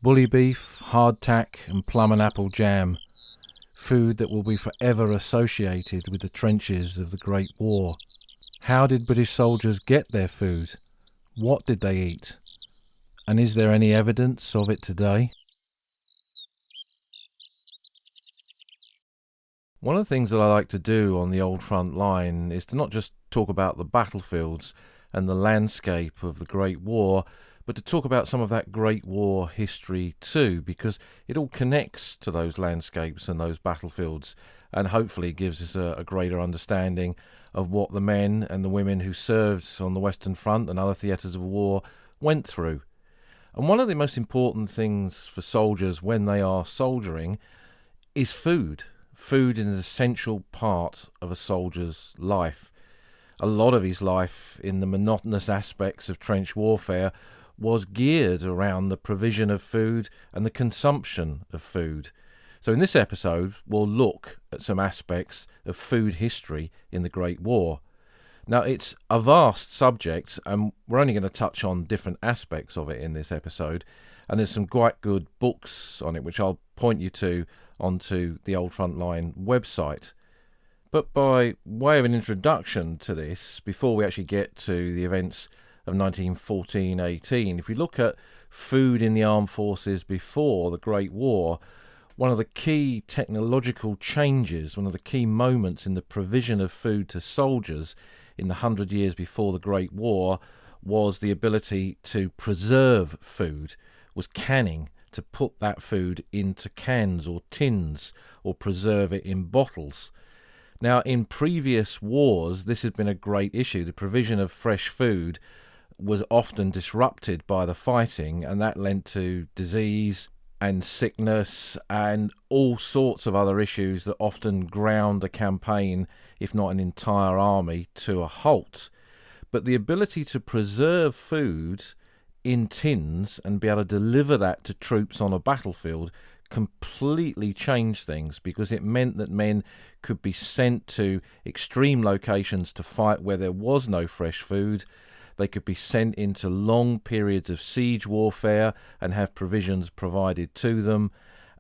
Bully beef, hardtack, and plum and apple jam. Food that will be forever associated with the trenches of the Great War. How did British soldiers get their food? What did they eat? And is there any evidence of it today? One of the things that I like to do on the old front line is to not just talk about the battlefields and the landscape of the Great War, but to talk about some of that Great War history too, because it all connects to those landscapes and those battlefields, and hopefully gives us a greater understanding of what the men and the women who served on the Western Front and other theatres of war went through. And one of the most important things for soldiers when they are soldiering is food. Food is an essential part of a soldier's life. A lot of his life in the monotonous aspects of trench warfare was geared around the provision of food and the consumption of food. So in this episode, we'll look at some aspects of food history in the Great War. Now, it's a vast subject, and we're only going to touch on different aspects of it in this episode, and there's some quite good books on it, which I'll point you to onto the Old Frontline website. But by way of an introduction to this, before we actually get to the events of 1914-18, if we look at food in the armed forces before the Great War, one of the key technological changes, one of the key moments in the provision of food to soldiers in the 100 years before the Great War was the ability to preserve food, was canning, to put that food into cans or tins or preserve it in bottles. Now, in previous wars, this had been a great issue. The provision of fresh food was often disrupted by the fighting, and that led to disease and sickness and all sorts of other issues that often ground a campaign, if not an entire army, to a halt. But the ability to preserve food in tins and be able to deliver that to troops on a battlefield completely changed things, because it meant that men could be sent to extreme locations to fight where there was no fresh food. They could be sent into long periods of siege warfare and have provisions provided to them.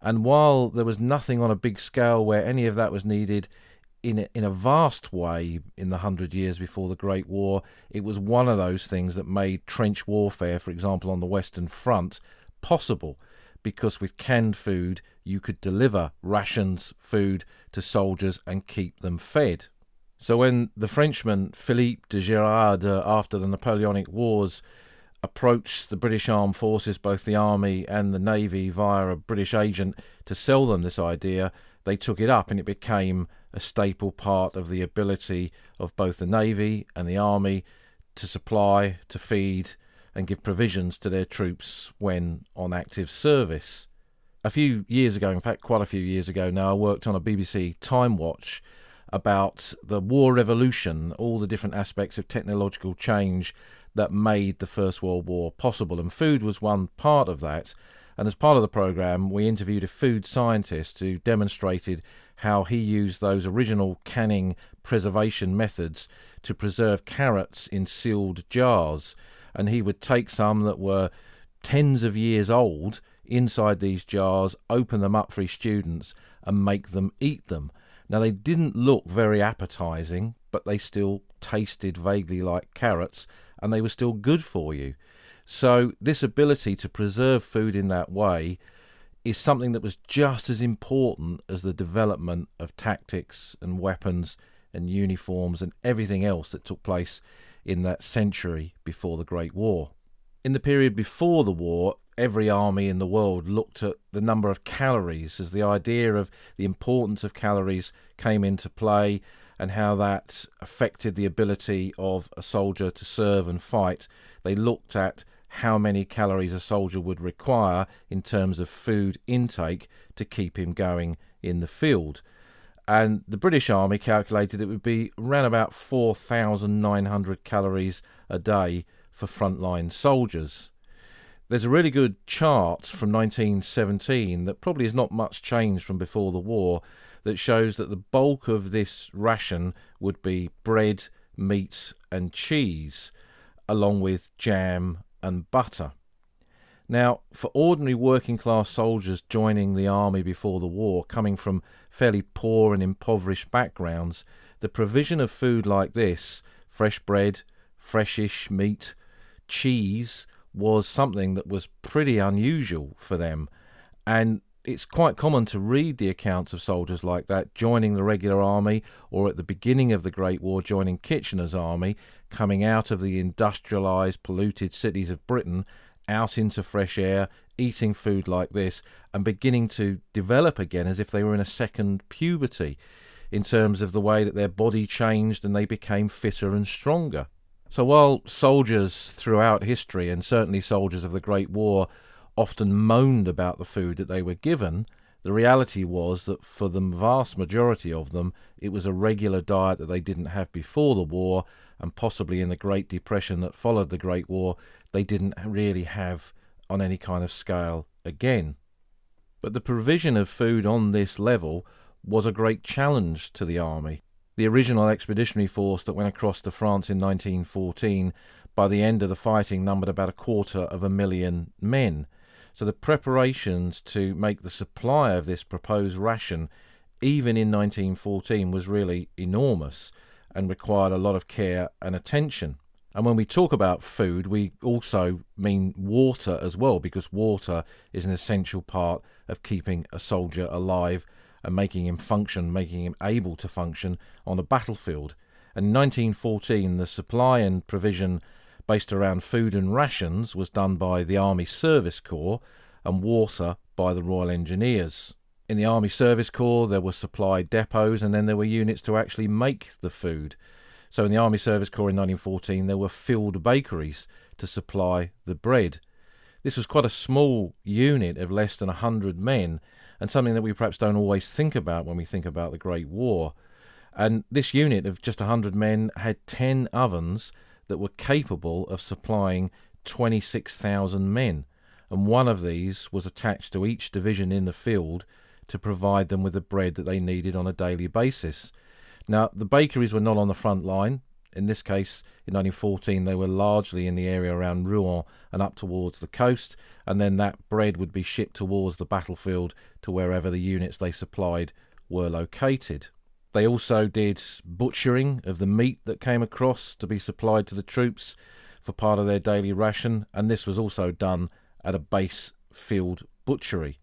And while there was nothing on a big scale where any of that was needed in a vast way in the 100 years before the Great War, it was one of those things that made trench warfare, for example, on the Western Front, possible. Because with canned food, you could deliver rations, food to soldiers and keep them fed. So when the Frenchman Philippe de Girard, after the Napoleonic Wars, approached the British Armed Forces, both the Army and the Navy, via a British agent to sell them this idea, they took it up, and it became a staple part of the ability of both the Navy and the Army to supply, to feed, and give provisions to their troops when on active service. A few years ago, in fact quite a few years ago now, I worked on a BBC Time Watch about the war revolution, all the different aspects of technological change that made the First World War possible, and food was one part of that. And as part of the programme, we interviewed a food scientist who demonstrated how he used those original canning preservation methods to preserve carrots in sealed jars. And he would take some that were tens of years old inside these jars, open them up for his students and make them eat them. Now, they didn't look very appetising, but they still tasted vaguely like carrots, and they were still good for you. So this ability to preserve food in that way is something that was just as important as the development of tactics and weapons and uniforms and everything else that took place in that century before the Great War. In the period before the war, every army in the world looked at the number of calories, as the idea of the importance of calories came into play and how that affected the ability of a soldier to serve and fight. They looked at how many calories a soldier would require in terms of food intake to keep him going in the field. And the British Army calculated it would be around about 4,900 calories a day for frontline soldiers. There's a really good chart from 1917 that probably is not much changed from before the war, that shows that the bulk of this ration would be bread, meat and cheese, along with jam and butter. Now, for ordinary working class soldiers joining the army before the war, coming from fairly poor and impoverished backgrounds, the provision of food like this, fresh bread, freshish meat, cheese, was something that was pretty unusual for them. And it's quite common to read the accounts of soldiers like that joining the regular army, or at the beginning of the Great War joining Kitchener's army, coming out of the industrialised, polluted cities of Britain, out into fresh air, eating food like this, and beginning to develop again as if they were in a second puberty, in terms of the way that their body changed and they became fitter and stronger. So while soldiers throughout history, and certainly soldiers of the Great War, often moaned about the food that they were given, the reality was that for the vast majority of them, it was a regular diet that they didn't have before the war, and possibly in the Great Depression that followed the Great War, they didn't really have on any kind of scale again. But the provision of food on this level was a great challenge to the army. The original expeditionary force that went across to France in 1914, by the end of the fighting, numbered about 250,000 men. So the preparations to make the supply of this proposed ration, even in 1914, was really enormous and required a lot of care and attention. And when we talk about food, we also mean water as well, because water is an essential part of keeping a soldier alive and making him function, making him able to function on a battlefield. And in 1914, the supply and provision based around food and rations was done by the Army Service Corps, and water by the Royal Engineers. In the Army Service Corps, there were supply depots, and then there were units to actually make the food. So in the Army Service Corps in 1914, there were field bakeries to supply the bread. This was quite a small unit of less than 100 men, and something that we perhaps don't always think about when we think about the Great War. And this unit of just 100 men had 10 ovens that were capable of supplying 26,000 men, and one of these was attached to each division in the field to provide them with the bread that they needed on a daily basis. Now, the bakeries were not on the front line. In this case, in 1914, they were largely in the area around Rouen and up towards the coast, and then that bread would be shipped towards the battlefield to wherever the units they supplied were located. They also did butchering of the meat that came across to be supplied to the troops for part of their daily ration, and this was also done at a base field butchery.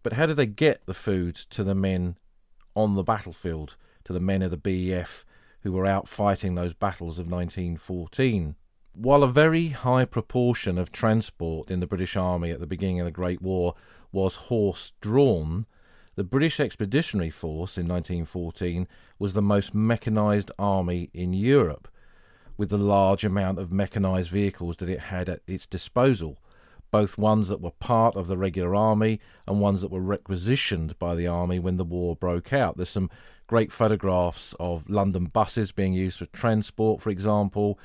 But how did they get the food to the men on the battlefield, to the men of the BEF who were out fighting those battles of 1914? While a very high proportion of transport in the British Army at the beginning of the Great War was horse-drawn, the British Expeditionary Force in 1914 was the most mechanised army in Europe, with the large amount of mechanised vehicles that it had at its disposal, both ones that were part of the regular army and ones that were requisitioned by the army when the war broke out. There's some great photographs of London buses being used for transport, for example,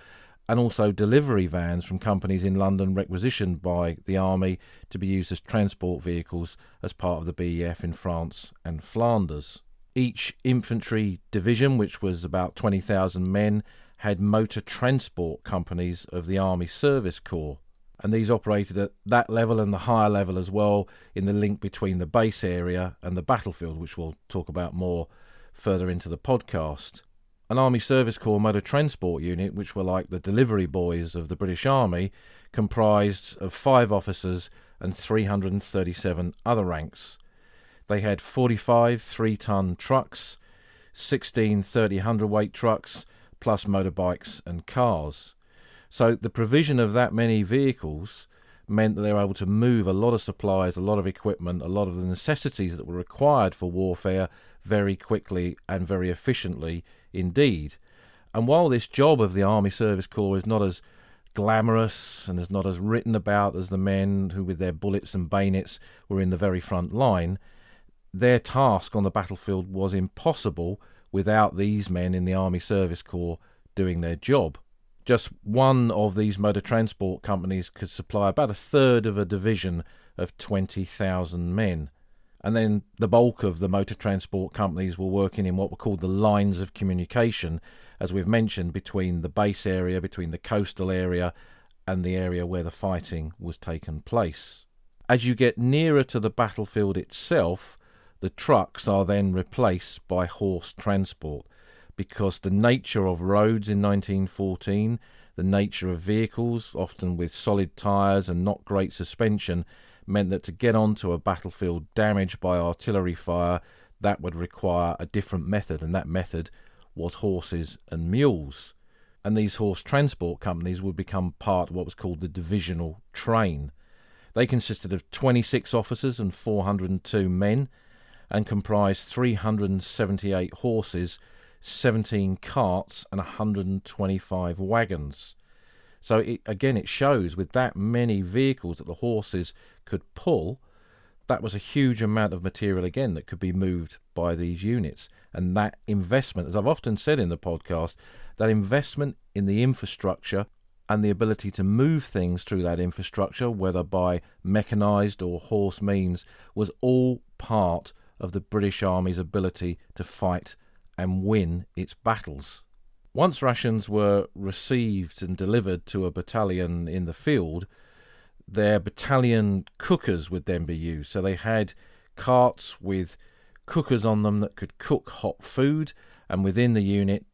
and also delivery vans from companies in London requisitioned by the army to be used as transport vehicles as part of the BEF in France and Flanders. Each infantry division, which was about 20,000 men, had motor transport companies of the Army Service Corps, and these operated at that level and the higher level as well, in the link between the base area and the battlefield, which we'll talk about more further into the podcast. An Army Service Corps motor transport unit, which were like the delivery boys of the British Army, comprised of 5 officers and 337 other ranks. They had 45 3-ton trucks, 16 30 hundredweight trucks, plus motorbikes and cars. So the provision of that many vehicles meant that they were able to move a lot of supplies, a lot of equipment, a lot of the necessities that were required for warfare very quickly and very efficiently indeed. And while this job of the Army Service Corps is not as glamorous and is not as written about as the men who with their bullets and bayonets were in the very front line, their task on the battlefield was impossible without these men in the Army Service Corps doing their job. Just one of these motor transport companies could supply about a third of a division of 20,000 men. And then the bulk of the motor transport companies were working in what were called the lines of communication, as we've mentioned, between the base area, between the coastal area and the area where the fighting was taking place. As you get nearer to the battlefield itself, the trucks are then replaced by horse transport, because the nature of roads in 1914, the nature of vehicles, often with solid tyres and not great suspension, meant that to get onto a battlefield damaged by artillery fire, that would require a different method, and that method was horses and mules. And these horse transport companies would become part of what was called the divisional train. They consisted of 26 officers and 402 men, and comprised 378 horses, 17 carts and 125 wagons. So it shows with that many vehicles that the horses could pull, that was a huge amount of material again that could be moved by these units. And that investment, as I've often said in the podcast, that investment in the infrastructure and the ability to move things through that infrastructure, whether by mechanised or horse means, was all part of the British Army's ability to fight and win its battles. Once rations were received and delivered to a battalion in the field, their battalion cookers would then be used. So they had carts with cookers on them that could cook hot food, and within the unit,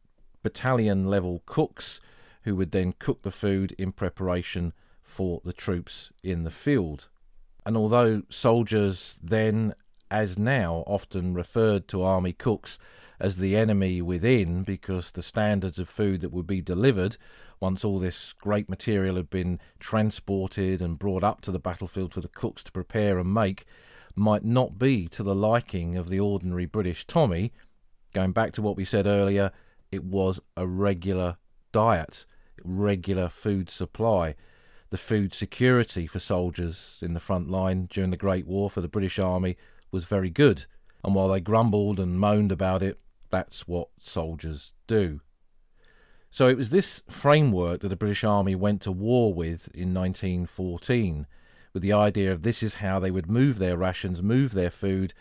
battalion level cooks who would then cook the food in preparation for the troops in the field. And although soldiers then, as now, often referred to army cooks as the enemy within, because the standards of food that would be delivered once all this great material had been transported and brought up to the battlefield for the cooks to prepare and make, might not be to the liking of the ordinary British Tommy. Going back to what we said earlier, it was a regular diet, regular food supply. The food security for soldiers in the front line during the Great War for the British Army was very good, and while they grumbled and moaned about it, that's what soldiers do. So it was this framework that the British Army went to war with in 1914, with the idea of this is how they would move their rations, move their food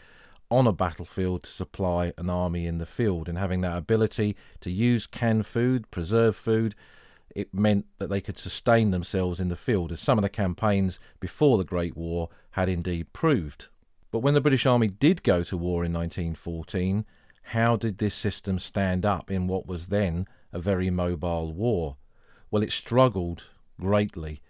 on a battlefield to supply an army in the field. And having that ability to use canned food, preserved food, it meant that they could sustain themselves in the field, as some of the campaigns before the Great War had indeed proved. But when the British Army did go to war in 1914, how did this system stand up in what was then a very mobile war? Well, it struggled greatly.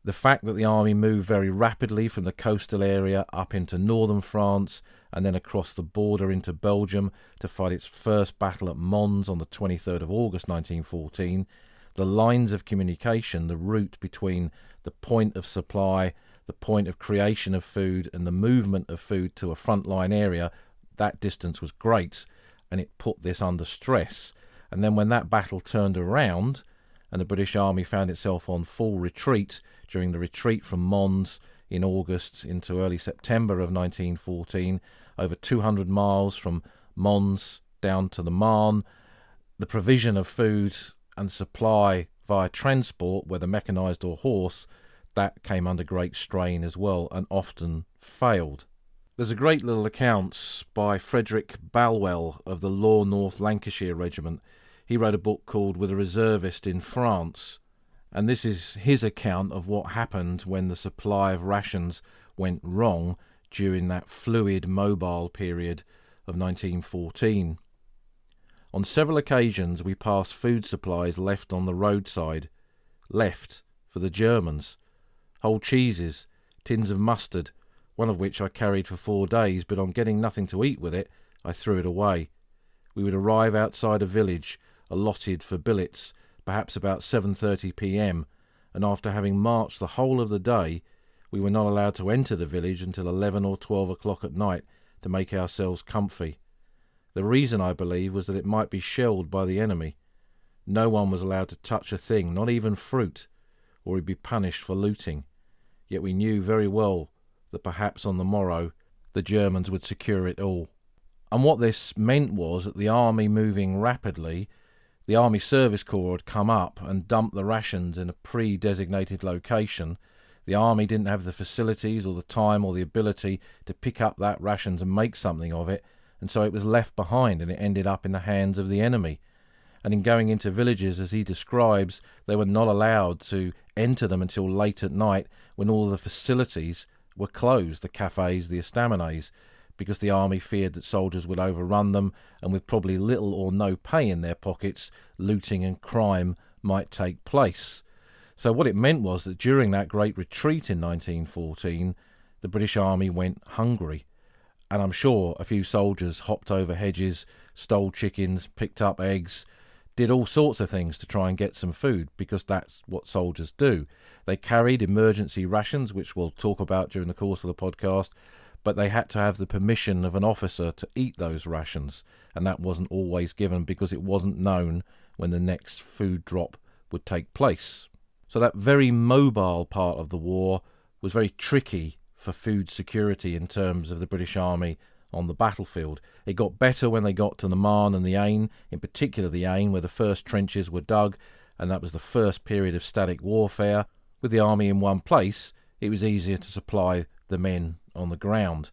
The fact that the army moved very rapidly from the coastal area up into northern France and then across the border into Belgium to fight its first battle at Mons on the 23rd of August 1914, the lines of communication, the route between the point of supply, the point of creation of food and the movement of food to a frontline area, that distance was great, and it put this under stress. And then when that battle turned around and the British Army found itself on full retreat during the retreat from Mons in August into early September of 1914, over 200 miles from Mons down to the Marne, the provision of food and supply via transport, whether mechanised or horse, that came under great strain as well and often failed. There's a great little account by Frederick Balwell of the Law North Lancashire Regiment. He wrote a book called With a Reservist in France, and this is his account of what happened when the supply of rations went wrong during that fluid, mobile period of 1914. On several occasions we passed food supplies left on the roadside, left for the Germans. Whole cheeses, tins of mustard, one of which I carried for 4 days, but on getting nothing to eat with it, I threw it away. We would arrive outside a village, allotted for billets, perhaps about 7:30 p.m, and after having marched the whole of the day, we were not allowed to enter the village until 11 or 12 o'clock at night to make ourselves comfy. The reason, I believe, was that it might be shelled by the enemy. No one was allowed to touch a thing, not even fruit, or he'd be punished for looting. Yet we knew very well that perhaps on the morrow the Germans would secure it all. And what this meant was that the army moving rapidly, the Army Service Corps had come up and dumped the rations in a pre-designated location. The army didn't have the facilities or the time or the ability to pick up that rations and make something of it, and so it was left behind and it ended up in the hands of the enemy. and in going into villages, as he describes, they were not allowed to enter them until late at night when all of the facilities were closed, the cafes, the estaminets, because the army feared that soldiers would overrun them, and with probably little or no pay in their pockets, looting and crime might take place. So what it meant was that during that great retreat in 1914, the British Army went hungry. And I'm sure a few soldiers hopped over hedges, stole chickens, picked up eggs, did all sorts of things to try and get some food, because that's what soldiers do. They carried emergency rations, which we'll talk about during the course of the podcast, but they had to have the permission of an officer to eat those rations, and that wasn't always given because it wasn't known when the next food drop would take place. So that very mobile part of the war was very tricky for food security in terms of the British Army on the battlefield. It got better when they got to the Marne and the Aisne, in particular the Aisne, where the first trenches were dug, and that was the first period of static warfare. With the army in one place, it was easier to supply the men on the ground,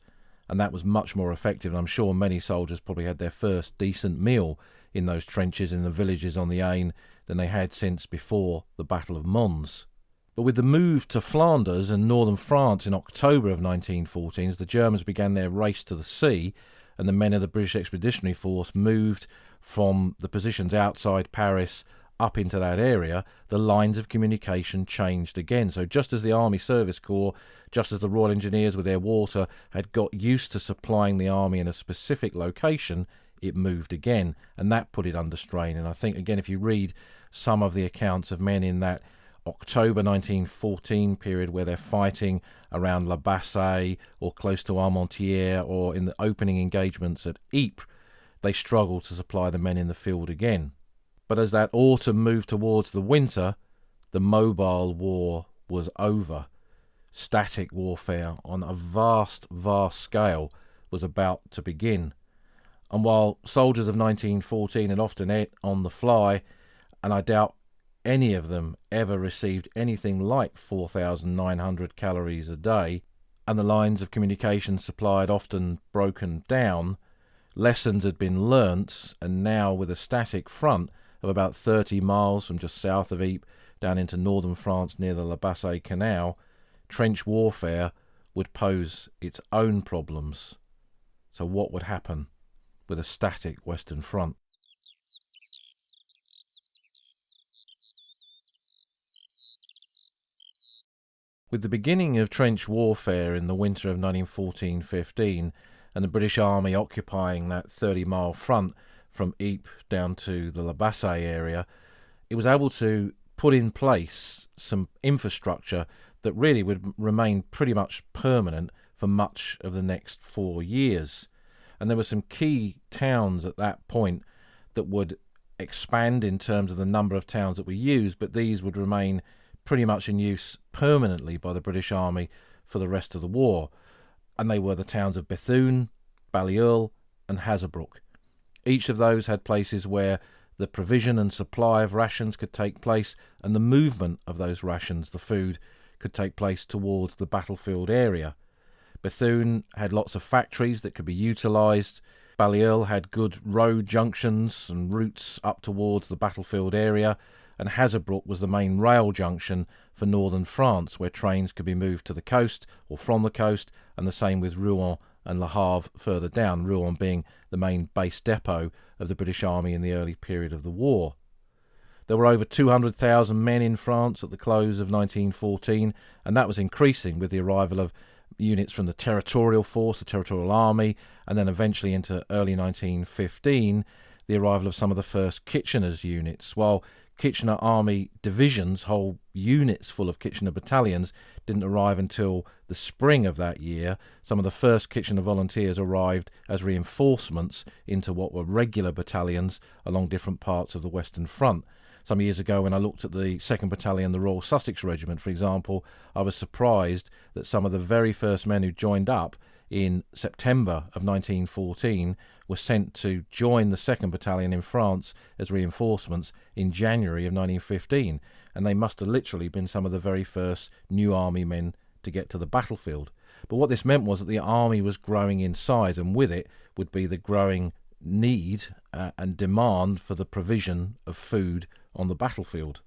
and that was much more effective. And I'm sure many soldiers probably had their first decent meal in those trenches in the villages on the Aisne than they had since before the Battle of Mons. But with the move to Flanders and northern France in October of 1914, as the Germans began their race to the sea, and the men of the British Expeditionary Force moved from the positions outside Paris up into that area, the lines of communication changed again. So just as the Army Service Corps, just as the Royal Engineers with their water had got used to supplying the army in a specific location, it moved again, and that put it under strain. And I think, again, if you read some of the accounts of men in that October 1914 period where they're fighting around La Bassée or close to Armentières or in the opening engagements at Ypres, they struggled to supply the men in the field again. But as that autumn moved towards the winter, the mobile war was over. Static warfare on a vast, vast scale was about to begin. And while soldiers of 1914 had often ate on the fly, and I doubt any of them ever received anything like 4,900 calories a day, and the lines of communication supply had often broken down, lessons had been learnt, and now with a static front of about 30 miles from just south of Ypres down into northern France near the La Bassée Canal, trench warfare would pose its own problems. So what would happen with a static Western Front? With the beginning of trench warfare in the winter of 1914-15 and the British Army occupying that 30-mile front from Ypres down to the La Bassée area, it was able to put in place some infrastructure that really would remain pretty much permanent for much of the next 4 years. And there were some key towns at that point that would expand in terms of the number of towns that were used, but these would remain pretty much in use permanently by the British Army for the rest of the war. And they were the towns of Bethune, Balliol and Hazebrouck. Each of those had places where the provision and supply of rations could take place, and the movement of those rations, the food, could take place towards the battlefield area. Bethune had lots of factories that could be utilised. Balliol had good road junctions and routes up towards the battlefield area, and Hazebrouck was the main rail junction for northern France, where trains could be moved to the coast or from the coast, and the same with Rouen and Le Havre further down, Rouen being the main base depot of the British Army in the early period of the war. There were over 200,000 men in France at the close of 1914, and that was increasing with the arrival of units from the Territorial Force, the Territorial Army, and then eventually into early 1915, the arrival of some of the first Kitchener's units. While Kitchener Army divisions, whole units full of Kitchener battalions, didn't arrive until the spring of that year, some of the first Kitchener volunteers arrived as reinforcements into what were regular battalions along different parts of the Western Front. Some years ago, when I looked at the 2nd Battalion, the Royal Sussex Regiment, for example, I was surprised that some of the very first men who joined up in September of 1914 were sent to join the 2nd Battalion in France as reinforcements in January of 1915, and they must have literally been some of the very first new army men to get to the battlefield. But what this meant was that the army was growing in size, and with it would be the growing need and demand for the provision of food on the battlefield.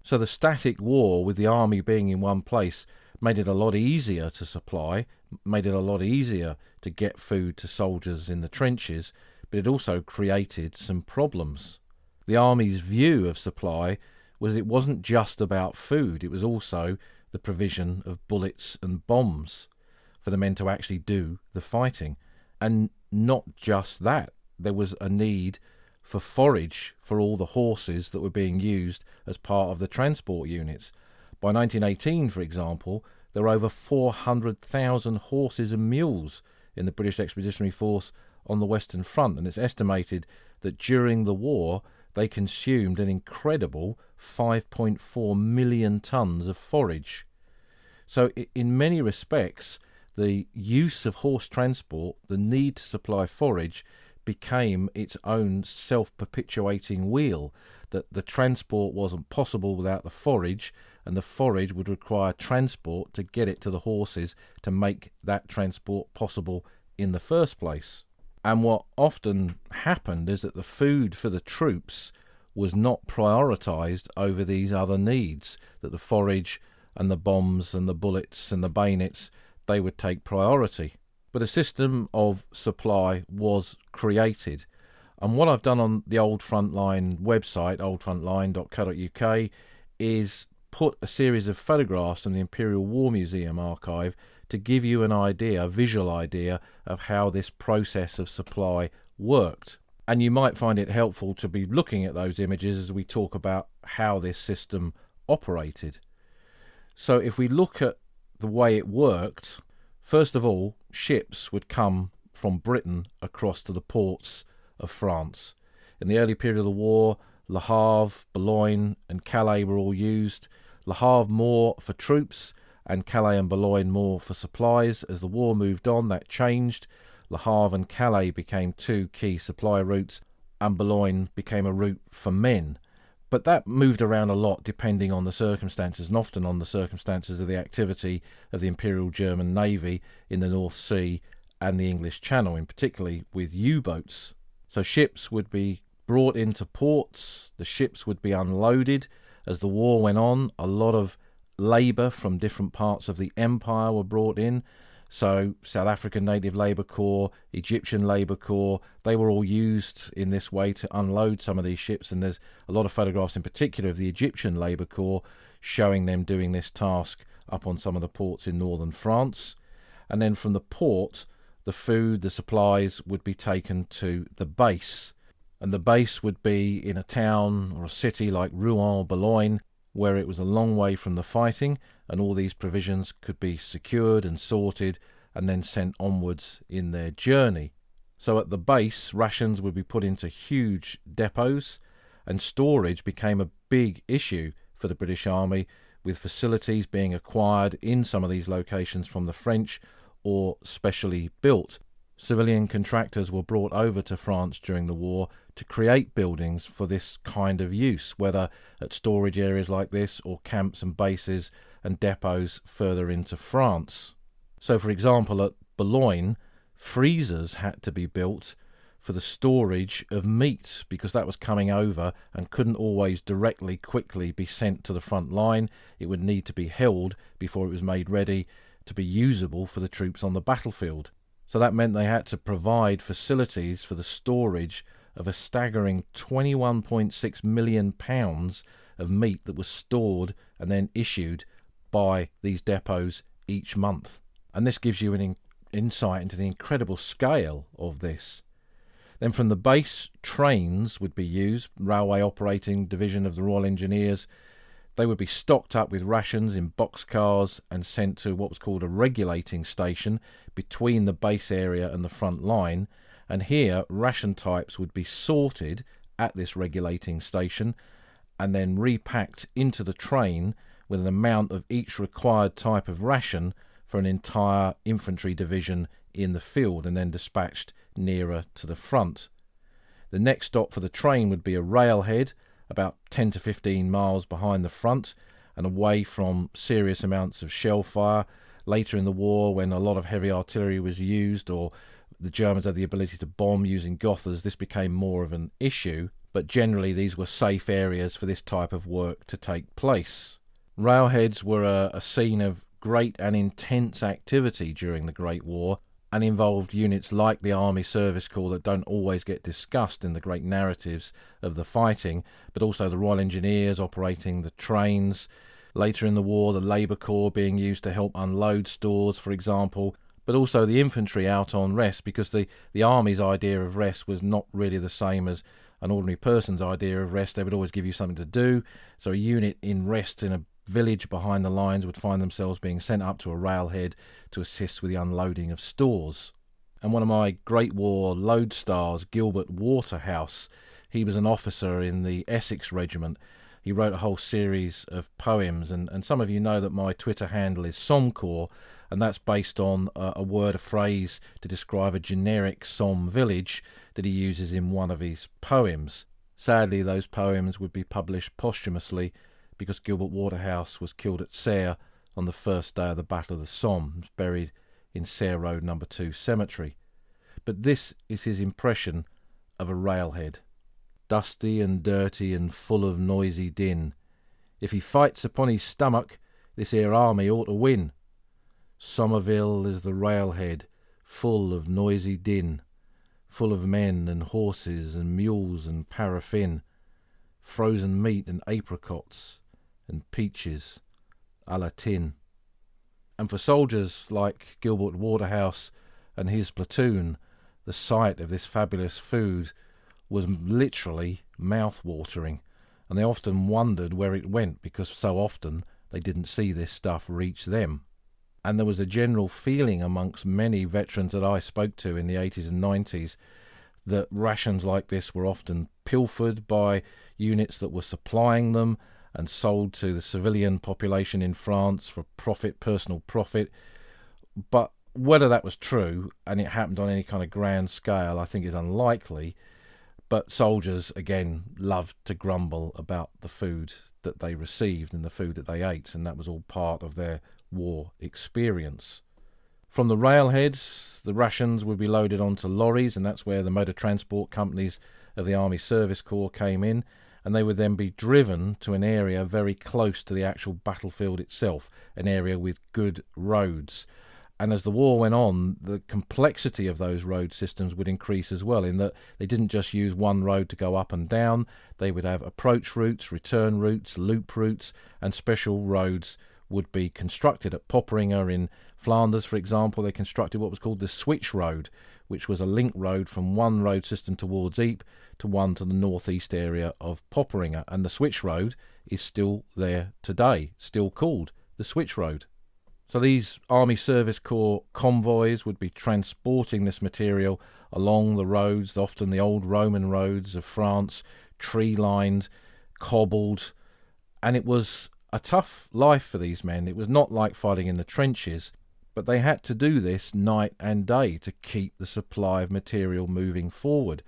So the static war, with the army being in one place, made it a lot easier to supply, made it a lot easier to get food to soldiers in the trenches, but it also created some problems. The army's view of supply was it wasn't just about food, it was also the provision of bullets and bombs for the men to actually do the fighting. And not just that, there was a need for forage for all the horses that were being used as part of the transport units. By 1918, for example, there were over 400,000 horses and mules in the British Expeditionary Force on the Western Front, and it's estimated that during the war they consumed an incredible 5.4 million tons of forage. So in many respects, the use of horse transport, the need to supply forage, became its own self-perpetuating wheel, that the transport wasn't possible without the forage, and the forage would require transport to get it to the horses to make that transport possible in the first place. And what often happened is that the food for the troops was not prioritised over these other needs, that the forage and the bombs and the bullets and the bayonets, they would take priority. But a system of supply was created. And what I've done on the Old Frontline website, oldfrontline.co.uk, is put a series of photographs from the Imperial War Museum archive to give you an idea, a visual idea, of how this process of supply worked. And you might find it helpful to be looking at those images as we talk about how this system operated. So if we look at the way it worked, first of all, ships would come from Britain across to the ports of France. In the early period of the war, Le Havre, Boulogne and Calais were all used. Le Havre more for troops and Calais and Boulogne more for supplies. As the war moved on, that changed. Le Havre and Calais became two key supply routes, and Boulogne became a route for men. But that moved around a lot depending on the circumstances, and often on the circumstances of the activity of the Imperial German Navy in the North Sea and the English Channel, in particularly with U-boats. So ships would be brought into ports, the ships would be unloaded. As the war went on, a lot of labour from different parts of the empire were brought in. So South African Native Labour Corps, Egyptian Labour Corps, they were all used in this way to unload some of these ships. And there's a lot of photographs in particular of the Egyptian Labour Corps showing them doing this task up on some of the ports in northern France. And then from the port, the food, the supplies would be taken to the base. And the base would be in a town or a city like Rouen or Boulogne, where it was a long way from the fighting, and all these provisions could be secured and sorted and then sent onwards in their journey. So at the base, rations would be put into huge depots, and storage became a big issue for the British Army, with facilities being acquired in some of these locations from the French or specially built. Civilian contractors were brought over to France during the war to create buildings for this kind of use, whether at storage areas like this or camps and bases and depots further into France. So, for example, at Boulogne, freezers had to be built for the storage of meat, because that was coming over and couldn't always directly, quickly be sent to the front line. It would need to be held before it was made ready to be usable for the troops on the battlefield. So that meant they had to provide facilities for the storage of a staggering 21.6 million pounds of meat that was stored and then issued by these depots each month. And this gives you an insight into the incredible scale of this. Then from the base, trains would be used, railway operating division of the Royal Engineers. They would be stocked up with rations in boxcars and sent to what was called a regulating station between the base area and the front line. And here, ration types would be sorted at this regulating station and then repacked into the train with an amount of each required type of ration for an entire infantry division in the field, and then dispatched nearer to the front. The next stop for the train would be a railhead about 10 to 15 miles behind the front and away from serious amounts of shell fire. Later in the war, when a lot of heavy artillery was used or the Germans had the ability to bomb using Gothas, this became more of an issue, but generally these were safe areas for this type of work to take place. Railheads were a scene of great and intense activity during the Great War, and involved units like the Army Service Corps that don't always get discussed in the great narratives of the fighting, but also the Royal Engineers operating the trains. Later in the war, the Labour Corps being used to help unload stores, for example, but also the infantry out on rest, because the Army's idea of rest was not really the same as an ordinary person's idea of rest. They would always give you something to do, so a unit in rest in a village behind the lines would find themselves being sent up to a railhead to assist with the unloading of stores. And one of my Great War lodestars, Gilbert Waterhouse, he was an officer in the Essex Regiment. He wrote a whole series of poems, and some of you know that my Twitter handle is Somcore, and that's based on a word, a phrase to describe a generic Somme village that he uses in one of his poems. Sadly, those poems would be published posthumously because Gilbert Waterhouse was killed at Serres on the first day of the Battle of the Somme. He was buried in Serres Road No. 2 Cemetery. But this is his impression of a railhead. Dusty and dirty and full of noisy din. If he fights upon his stomach, this here army ought to win. Somerville is the railhead, full of noisy din, full of men and horses and mules and paraffin, frozen meat and apricots and peaches a la tin. And for soldiers like Gilbert Waterhouse and his platoon, the sight of this fabulous food was literally mouth-watering, and they often wondered where it went, because so often they didn't see this stuff reach them. And there was a general feeling amongst many veterans that I spoke to in the 80s and 90s that rations like this were often pilfered by units that were supplying them and sold to the civilian population in France for profit, personal profit. But whether that was true and it happened on any kind of grand scale, I think is unlikely. But soldiers, again, loved to grumble about the food that they received and the food that they ate, and that was all part of their war experience. From the railheads, the rations would be loaded onto lorries, and that's where the motor transport companies of the Army Service Corps came in, and they would then be driven to an area very close to the actual battlefield itself, an area with good roads. And as the war went on, the complexity of those road systems would increase as well, in that they didn't just use one road to go up and down. They would have approach routes, return routes, loop routes, and special roads would be constructed. At Popperinga in Flanders, for example, they constructed what was called the Switch Road, which was a link road from one road system towards Ypres to one to the northeast area of Popperinga. And the Switch Road is still there today, still called the Switch Road. So these Army Service Corps convoys would be transporting this material along the roads, often the old Roman roads of France, tree-lined, cobbled, and it was a tough life for these men. It was not like fighting in the trenches, but they had to do this night and day to keep the supply of material moving forward.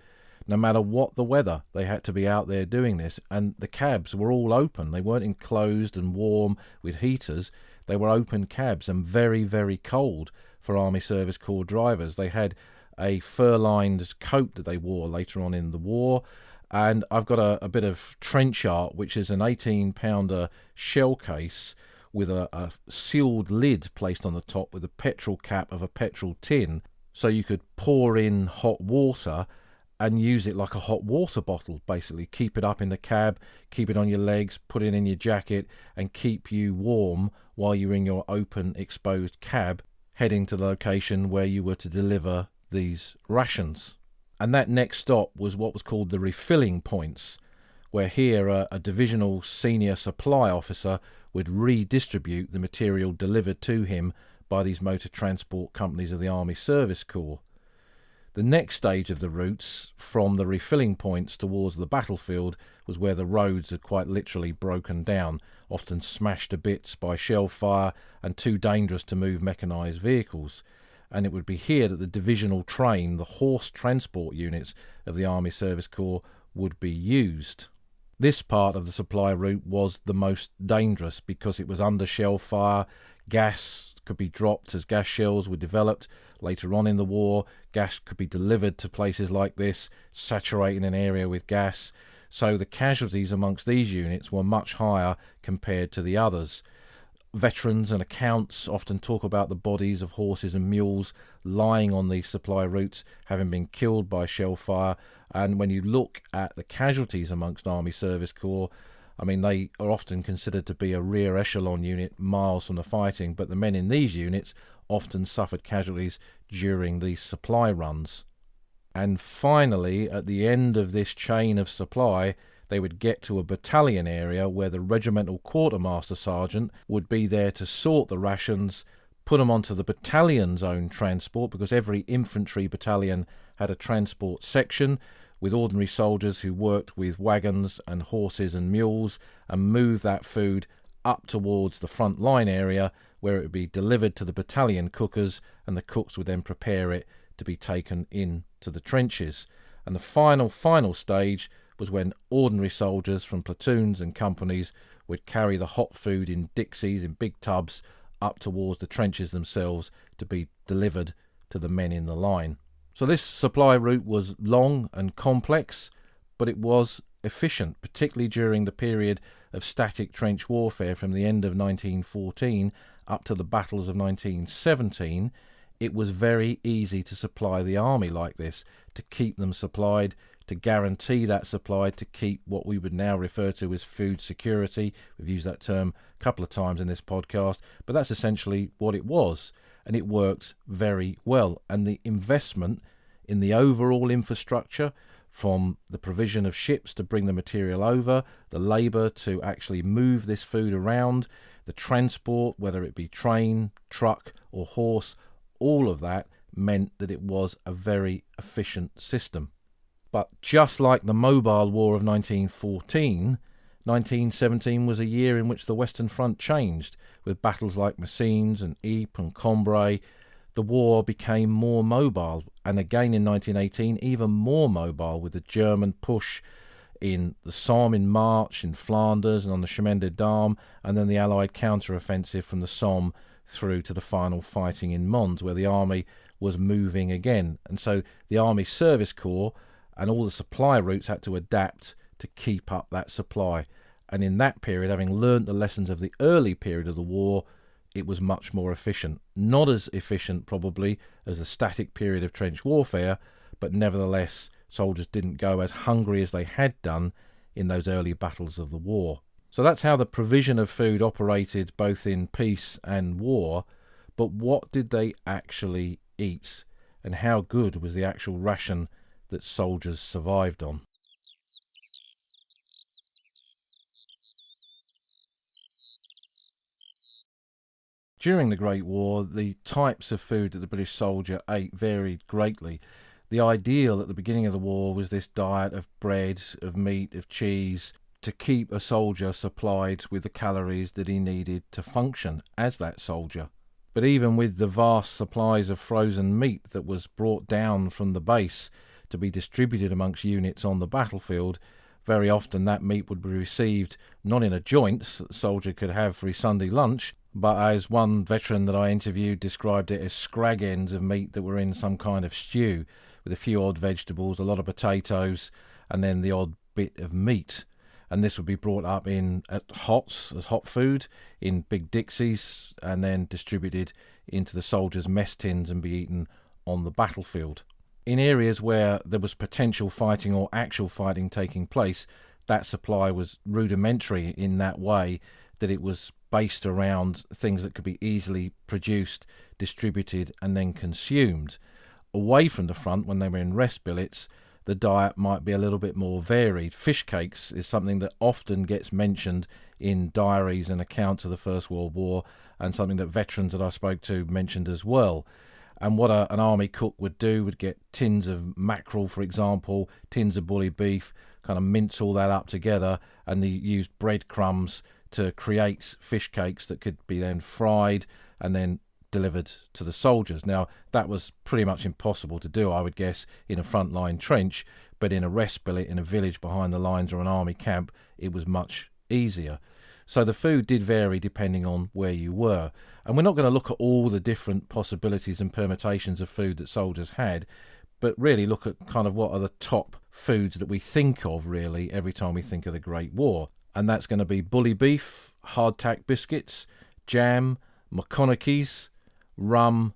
No matter what the weather, they had to be out there doing this, and the cabs were all open. They weren't enclosed and warm with heaters. They were open cabs and very, very cold for Army Service Corps drivers. They had a fur-lined coat that they wore later on in the war, and I've got a bit of trench art, which is an 18-pounder shell case with a sealed lid placed on the top with a petrol cap of a petrol tin, so you could pour in hot water and use it like a hot water bottle, basically. Keep it up in the cab, keep it on your legs, put it in your jacket, and keep you warm while you're in your open, exposed cab, heading to the location where you were to deliver these rations. And that next stop was what was called the refilling points, where here a divisional senior supply officer would redistribute the material delivered to him by these motor transport companies of the Army Service Corps. The next stage of the routes, from the refilling points towards the battlefield, was where the roads had quite literally broken down, often smashed to bits by shell fire and too dangerous to move mechanised vehicles. And it would be here that the divisional train, the horse transport units of the Army Service Corps, would be used. This part of the supply route was the most dangerous because it was under shell fire, gas could be dropped as gas shells were developed. Later on in the war, gas could be delivered to places like this, saturating an area with gas. So the casualties amongst these units were much higher compared to the others. Veterans and accounts often talk about the bodies of horses and mules lying on these supply routes, having been killed by shell fire. And when you look at the casualties amongst Army Service Corps, I mean, they are often considered to be a rear echelon unit miles from the fighting, but the men in these units often suffered casualties during these supply runs. And finally, at the end of this chain of supply, they would get to a battalion area where the regimental quartermaster sergeant would be there to sort the rations, put them onto the battalion's own transport, because every infantry battalion had a transport section with ordinary soldiers who worked with wagons and horses and mules, and move that food up towards the front line area where it would be delivered to the battalion cookers, and the cooks would then prepare it to be taken in to the trenches. And the final stage was when ordinary soldiers from platoons and companies would carry the hot food in dixies, in big tubs, up towards the trenches themselves to be delivered to the men in the line. So this supply route was long and complex, but it was efficient, particularly during the period of static trench warfare from the end of 1914 up to the battles of 1917. It was very easy to supply the army like this, to keep them supplied, to guarantee that supply, to keep what we would now refer to as food security. We've used that term a couple of times in this podcast, but that's essentially what it was, and it worked very well. And the investment in the overall infrastructure, from the provision of ships to bring the material over, the labour to actually move this food around, the transport, whether it be train, truck or horse, all of that meant that it was a very efficient system. But just like the Mobile War of 1914, 1917 was a year in which the Western Front changed. With battles like Messines and Ypres and Cambrai, the war became more mobile, and again in 1918 even more mobile, with the German push in the Somme in March, in Flanders and on the Chemin des Dames, and then the Allied counter-offensive from the Somme through to the final fighting in Mons, where the army was moving again. And so the Army Service Corps and all the supply routes had to adapt to keep up that supply. And in that period, having learnt the lessons of the early period of the war, it was much more efficient. Not as efficient, probably, as the static period of trench warfare, but nevertheless, soldiers didn't go as hungry as they had done in those early battles of the war. So that's how the provision of food operated both in peace and war. But what did they actually eat? And how good was the actual ration that soldiers survived on? During the Great War, the types of food that the British soldier ate varied greatly. The ideal at the beginning of the war was this diet of bread, of meat, of cheese, to keep a soldier supplied with the calories that he needed to function as that soldier. But even with the vast supplies of frozen meat that was brought down from the base to be distributed amongst units on the battlefield, very often that meat would be received not in a joint that the soldier could have for his Sunday lunch, but as one veteran that I interviewed described it, as scrag ends of meat that were in some kind of stew, with a few odd vegetables, a lot of potatoes, and then the odd bit of meat. And this would be brought up in at hots as hot food in big dixies, and then distributed into the soldiers' mess tins and be eaten on the battlefield. In areas where there was potential fighting or actual fighting taking place, that supply was rudimentary in that way that it was based around things that could be easily produced, distributed and then consumed. Away from the front, when they were in rest billets, the diet might be a little bit more varied. Fish cakes is something that often gets mentioned in diaries and accounts of the First World War, and something that veterans that I spoke to mentioned as well. And what an army cook would do would get tins of mackerel, for example, tins of bully beef, kind of mince all that up together, and they used breadcrumbs to create fish cakes that could be then fried and then delivered to the soldiers. Now, that was pretty much impossible to do, I would guess, in a front-line trench, but in a rest billet in a village behind the lines or an army camp, it was much easier. So the food did vary depending on where you were. And we're not going to look at all the different possibilities and permutations of food that soldiers had, but really look at kind of what are the top foods that we think of really every time we think of the Great War. And that's going to be bully beef, hardtack biscuits, jam, McConaughey's, rum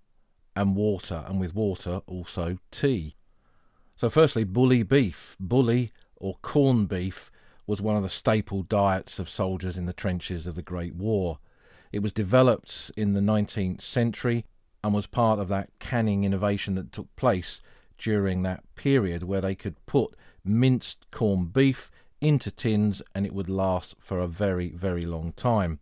and water, and with water also tea. So firstly, bully beef. Bully or corned beef was one of the staple diets of soldiers in the trenches of the Great War. It was developed in the 19th century and was part of that canning innovation that took place during that period, where they could put minced corned beef into tins and it would last for a very, very long time.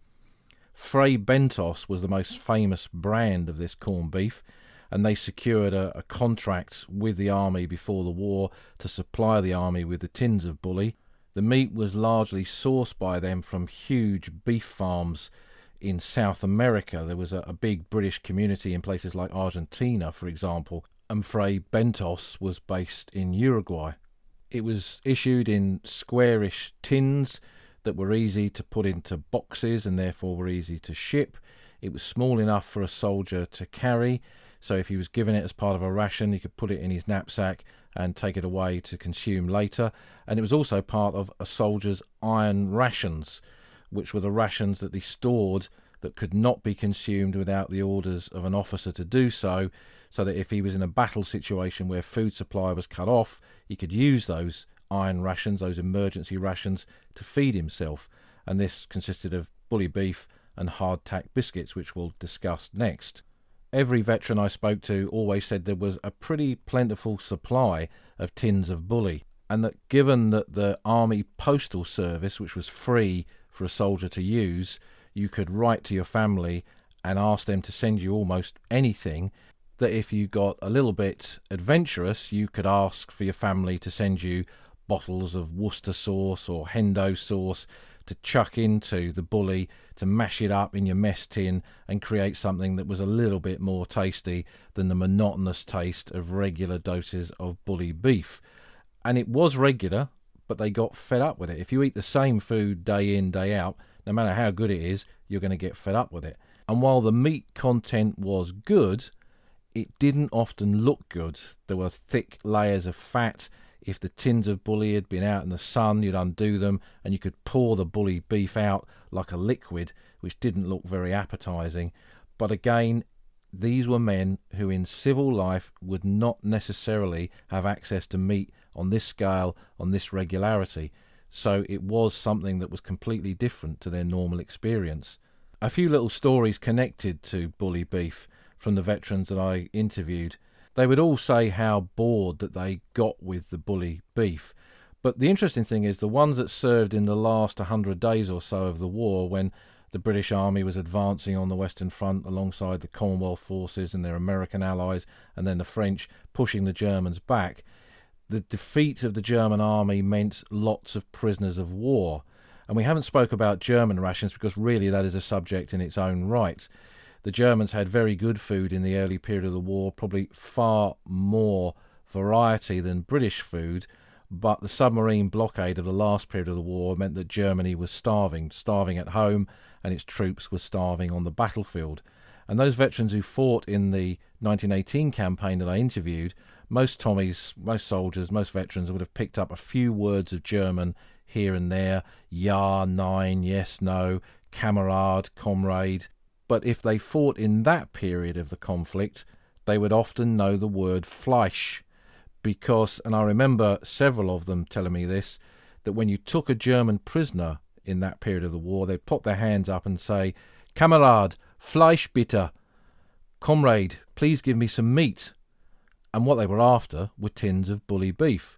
Fray Bentos was the most famous brand of this corned beef, and they secured a contract with the army before the war to supply the army with the tins of bully. The meat was largely sourced by them from huge beef farms in South America. There was a big British community in places like Argentina, for example, and Fray Bentos was based in Uruguay. It was issued in squarish tins that were easy to put into boxes and therefore were easy to ship. It was small enough for a soldier to carry, so if he was given it as part of a ration, he could put it in his knapsack and take it away to consume later. And it was also part of a soldier's iron rations, which were the rations that he stored that could not be consumed without the orders of an officer to do so, so that if he was in a battle situation where food supply was cut off, he could use those iron rations, those emergency rations, to feed himself. And this consisted of bully beef and hardtack biscuits, which we'll discuss next. Every veteran I spoke to always said there was a pretty plentiful supply of tins of bully, and that given that the Army Postal Service, which was free for a soldier to use, you could write to your family and ask them to send you almost anything, that if you got a little bit adventurous, you could ask for your family to send you bottles of Worcester sauce or Hendo sauce to chuck into the bully, to mash it up in your mess tin and create something that was a little bit more tasty than the monotonous taste of regular doses of bully beef. And it was regular, but they got fed up with it. If you eat the same food day in, day out, no matter how good it is, you're going to get fed up with it. And while the meat content was good, it didn't often look good. There were thick layers of fat. If the tins of bully had been out in the sun, you'd undo them and you could pour the bully beef out like a liquid, which didn't look very appetizing. But again, these were men who in civil life would not necessarily have access to meat on this scale, on this regularity. So it was something that was completely different to their normal experience. A few little stories connected to bully beef from the veterans that I interviewed. They would all say how bored that they got with the bully beef. But the interesting thing is the ones that served in the last 100 days or so of the war, when the British Army was advancing on the Western Front alongside the Commonwealth forces and their American allies, and then the French pushing the Germans back, the defeat of the German army meant lots of prisoners of war. And we haven't spoke about German rations because really that is a subject in its own right. The Germans had very good food in the early period of the war, probably far more variety than British food, but the submarine blockade of the last period of the war meant that Germany was starving at home, and its troops were starving on the battlefield. And those veterans who fought in the 1918 campaign that I interviewed, most Tommies, most soldiers, most veterans would have picked up a few words of German here and there, ja, nein, yes, no, Kamerad, comrade. But if they fought in that period of the conflict, they would often know the word Fleisch, because, and I remember several of them telling me this, that when you took a German prisoner in that period of the war, they'd pop their hands up and say, Kamerad, Fleisch bitte, comrade, please give me some meat. And what they were after were tins of bully beef.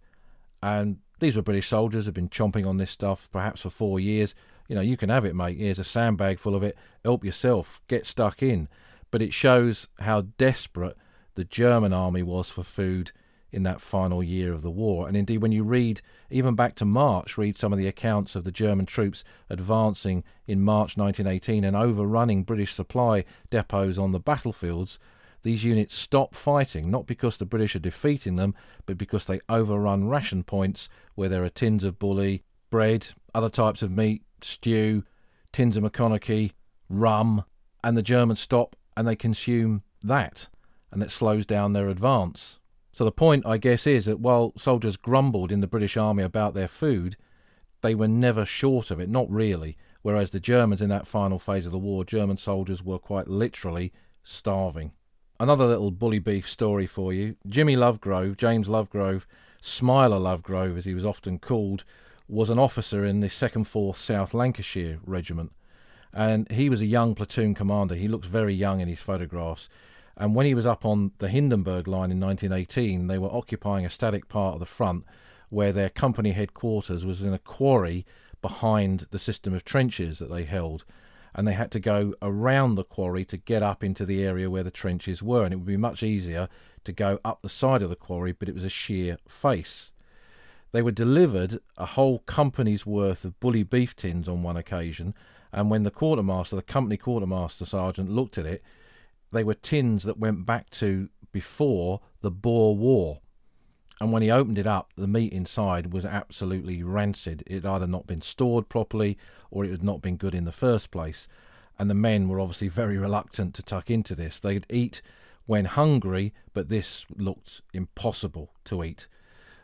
And these were British soldiers who had been chomping on this stuff perhaps for 4 years. You know, you can have it, mate. Here's a sandbag full of it. Help yourself. Get stuck in. But it shows how desperate the German army was for food in that final year of the war. And indeed, when you read, even back to March, read some of the accounts of the German troops advancing in March 1918 and overrunning British supply depots on the battlefields, these units stopped fighting, not because the British are defeating them, but because they overrun ration points where there are tins of bully, bread, other types of meat, stew, tins of McConaughey, rum, and the Germans stop and they consume that, and it slows down their advance. So the point, I guess, is that while soldiers grumbled in the British Army about their food, they were never short of it, not really, whereas the Germans in that final phase of the war, German soldiers were quite literally starving. Another little bully beef story for you. James Lovegrove, Smiler Lovegrove as he was often called, was an officer in the 2nd 4th South Lancashire Regiment. And he was a young platoon commander. He looks very young in his photographs. And when he was up on the Hindenburg line in 1918, they were occupying a static part of the front where their company headquarters was in a quarry behind the system of trenches that they held. And they had to go around the quarry to get up into the area where the trenches were. And it would be much easier to go up the side of the quarry, but it was a sheer face. They were delivered a whole company's worth of bully beef tins on one occasion, and when the company quartermaster sergeant looked at it, they were tins that went back to before the Boer War. And when he opened it up, the meat inside was absolutely rancid. It had either not been stored properly or it had not been good in the first place. And the men were obviously very reluctant to tuck into this. They'd eat when hungry, but this looked impossible to eat.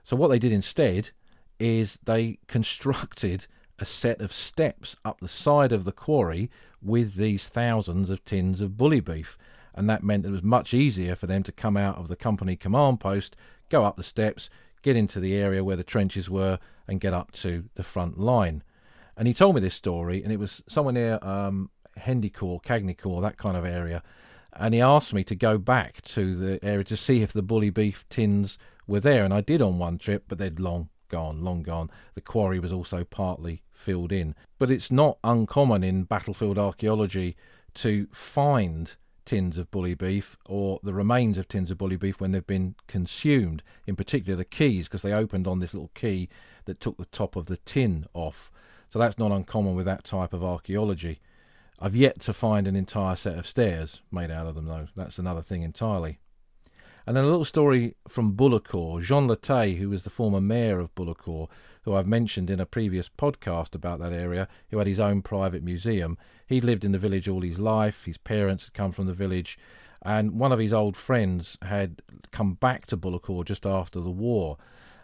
So what they did instead is they constructed a set of steps up the side of the quarry with these thousands of tins of bully beef. And that meant it was much easier for them to come out of the company command post, go up the steps, get into the area where the trenches were, and get up to the front line. And he told me this story, and it was somewhere near Hendecourt, Cagnicourt, that kind of area. And he asked me to go back to the area to see if the bully beef tins were there. And I did on one trip, but they'd long gone. The quarry was also partly filled in. But it's not uncommon in battlefield archaeology to find tins of bully beef or the remains of tins of bully beef when they've been consumed, in particular the keys, because they opened on this little key that took the top of the tin off. So that's not uncommon with that type of archaeology. I've yet to find an entire set of stairs made out of them, though. That's another thing entirely. And then a little story from Bullecourt. Jean Letais, who was the former mayor of Bullecourt, who I've mentioned in a previous podcast about that area, who had his own private museum. He'd lived in the village all his life. His parents had come from the village. And one of his old friends had come back to Bullecourt just after the war.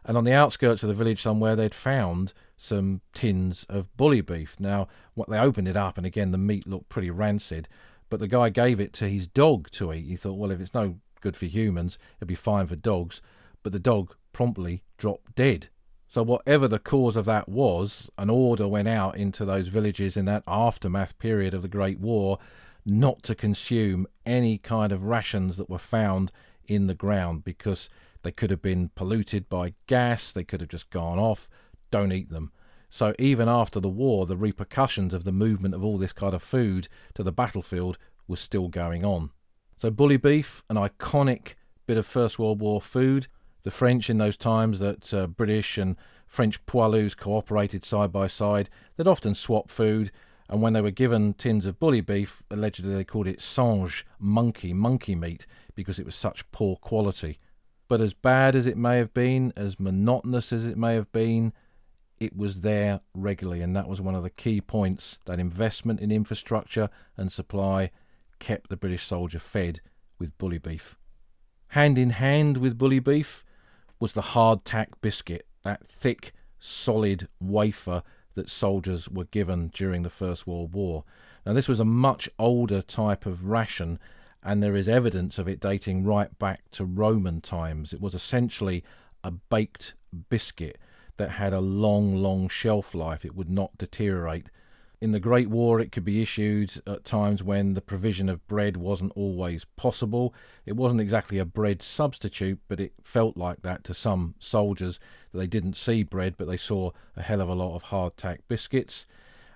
And on the outskirts of the village somewhere, they'd found some tins of bully beef. Now, they opened it up, and again, the meat looked pretty rancid. But the guy gave it to his dog to eat. He thought, well, if it's no good for humans, it'd be fine for dogs. But the dog promptly dropped dead. So whatever the cause of that was, an order went out into those villages in that aftermath period of the Great War not to consume any kind of rations that were found in the ground, because they could have been polluted by gas, they could have just gone off. Don't eat them. So even after the war, the repercussions of the movement of all this kind of food to the battlefield was still going on. So bully beef, an iconic bit of First World War food. The French in those times that British and French poilus cooperated side by side, they'd often swap food, and when they were given tins of bully beef, allegedly they called it singe, monkey meat, because it was such poor quality. But as bad as it may have been, as monotonous as it may have been, it was there regularly, and that was one of the key points. That investment in infrastructure and supply kept the British soldier fed with bully beef. Hand in hand with bully beef was the hardtack biscuit, that thick, solid wafer that soldiers were given during the First World War. Now, this was a much older type of ration, and there is evidence of it dating right back to Roman times. It was essentially a baked biscuit that had a long shelf life. It would not deteriorate. In the Great War, it could be issued at times when the provision of bread wasn't always possible. It wasn't exactly a bread substitute, but it felt like that to some soldiers, that they didn't see bread, but they saw a hell of a lot of hardtack biscuits.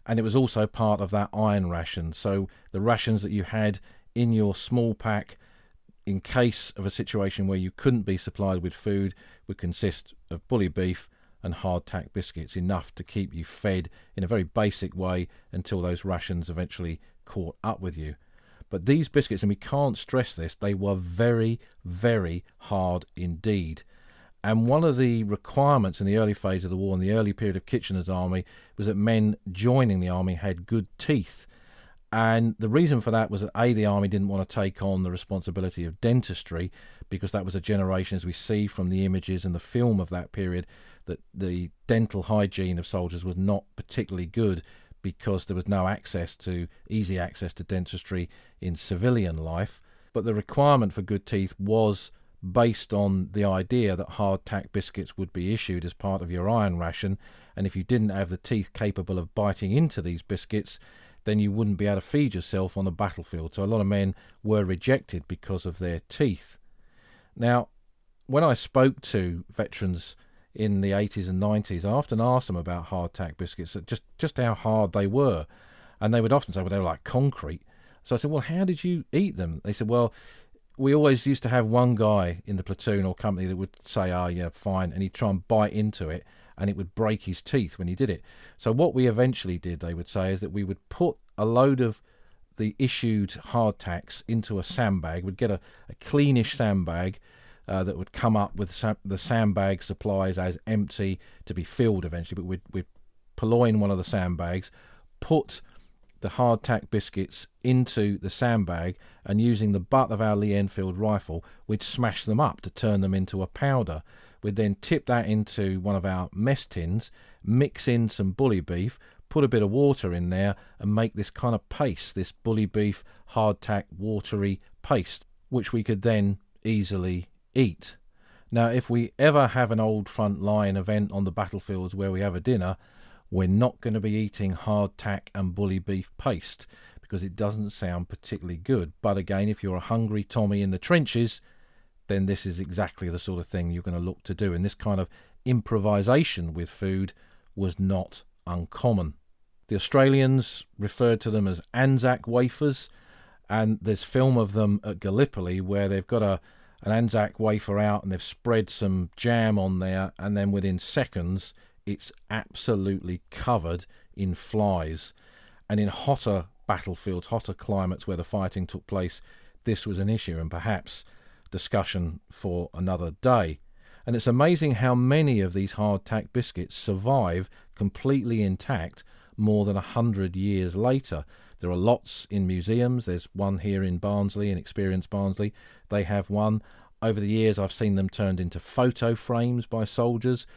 And it was also part of that iron ration. So the rations that you had in your small pack, in case of a situation where you couldn't be supplied with food, would consist of bully beef and hardtack biscuits, enough to keep you fed in a very basic way until those rations eventually caught up with you. But these biscuits, and we can't stress this, they were very hard indeed. And one of the requirements in the early phase of the war, in the early period of Kitchener's army, was that men joining the army had good teeth. And the reason for that was that the army didn't want to take on the responsibility of dentistry, because that was a generation, as we see from the images and the film of that period, that the dental hygiene of soldiers was not particularly good, because there was no easy access to dentistry in civilian life. But the requirement for good teeth was based on the idea that hardtack biscuits would be issued as part of your iron ration, and if you didn't have the teeth capable of biting into these biscuits, then you wouldn't be able to feed yourself on the battlefield. So a lot of men were rejected because of their teeth. Now, when I spoke to veterans in the 80s and 90s, I often asked them about hardtack biscuits, just how hard they were. And they would often say, well, they were like concrete. So I said, well, how did you eat them? They said, well, we always used to have one guy in the platoon or company that would say, oh, yeah, fine, and he'd try and bite into it, and it would break his teeth when he did it. So what we eventually did, they would say, is that we would put a load of the issued hardtacks into a sandbag. We'd get a cleanish sandbag that would come up with the sandbag supplies as empty to be filled eventually, but we'd purloin one of the sandbags, put the hardtack biscuits into the sandbag, and using the butt of our Lee Enfield rifle, we'd smash them up to turn them into a powder. We'd then tip that into one of our mess tins, mix in some bully beef, put a bit of water in there, and make this kind of paste, this bully beef hardtack watery paste, which we could then easily eat. Now, if we ever have an old front line event on the battlefields where we have a dinner, we're not going to be eating hardtack and bully beef paste, because it doesn't sound particularly good. But again, if you're a hungry Tommy in the trenches, then this is exactly the sort of thing you're going to look to do. And this kind of improvisation with food was not uncommon. The Australians referred to them as Anzac wafers, and there's film of them at Gallipoli where they've got an Anzac wafer out and they've spread some jam on there, and then within seconds it's absolutely covered in flies. And in hotter battlefields, hotter climates where the fighting took place, this was an issue, and perhaps discussion for another day. And it's amazing how many of these hardtack biscuits survive completely intact more than 100 years later. There are lots in museums. There's one here in Barnsley, in Experience Barnsley. They have one. Over the years, I've seen them turned into photo frames by soldiers.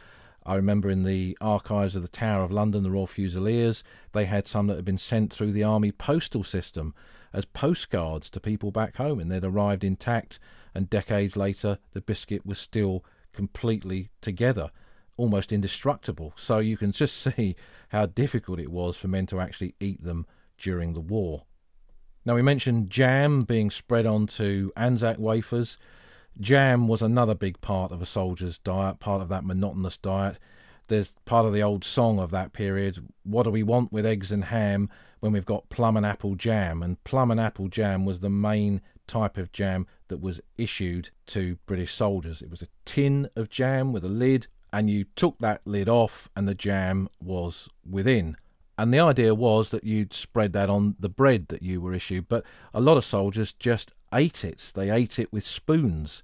I remember in the archives of the Tower of London, the Royal Fusiliers, they had some that had been sent through the army postal system as postcards to people back home, and they'd arrived intact, and decades later the biscuit was still completely together, almost indestructible. So you can just see how difficult it was for men to actually eat them during the war. Now, we mentioned jam being spread onto Anzac wafers. Jam was another big part of a soldier's diet, part of that monotonous diet. There's part of the old song of that period, what do we want with eggs and ham when we've got plum and apple jam? And plum and apple jam was the main type of jam that was issued to British soldiers. It was a tin of jam with a lid, and you took that lid off and the jam was within. And the idea was that you'd spread that on the bread that you were issued, but a lot of soldiers just ate it. They ate it with spoons.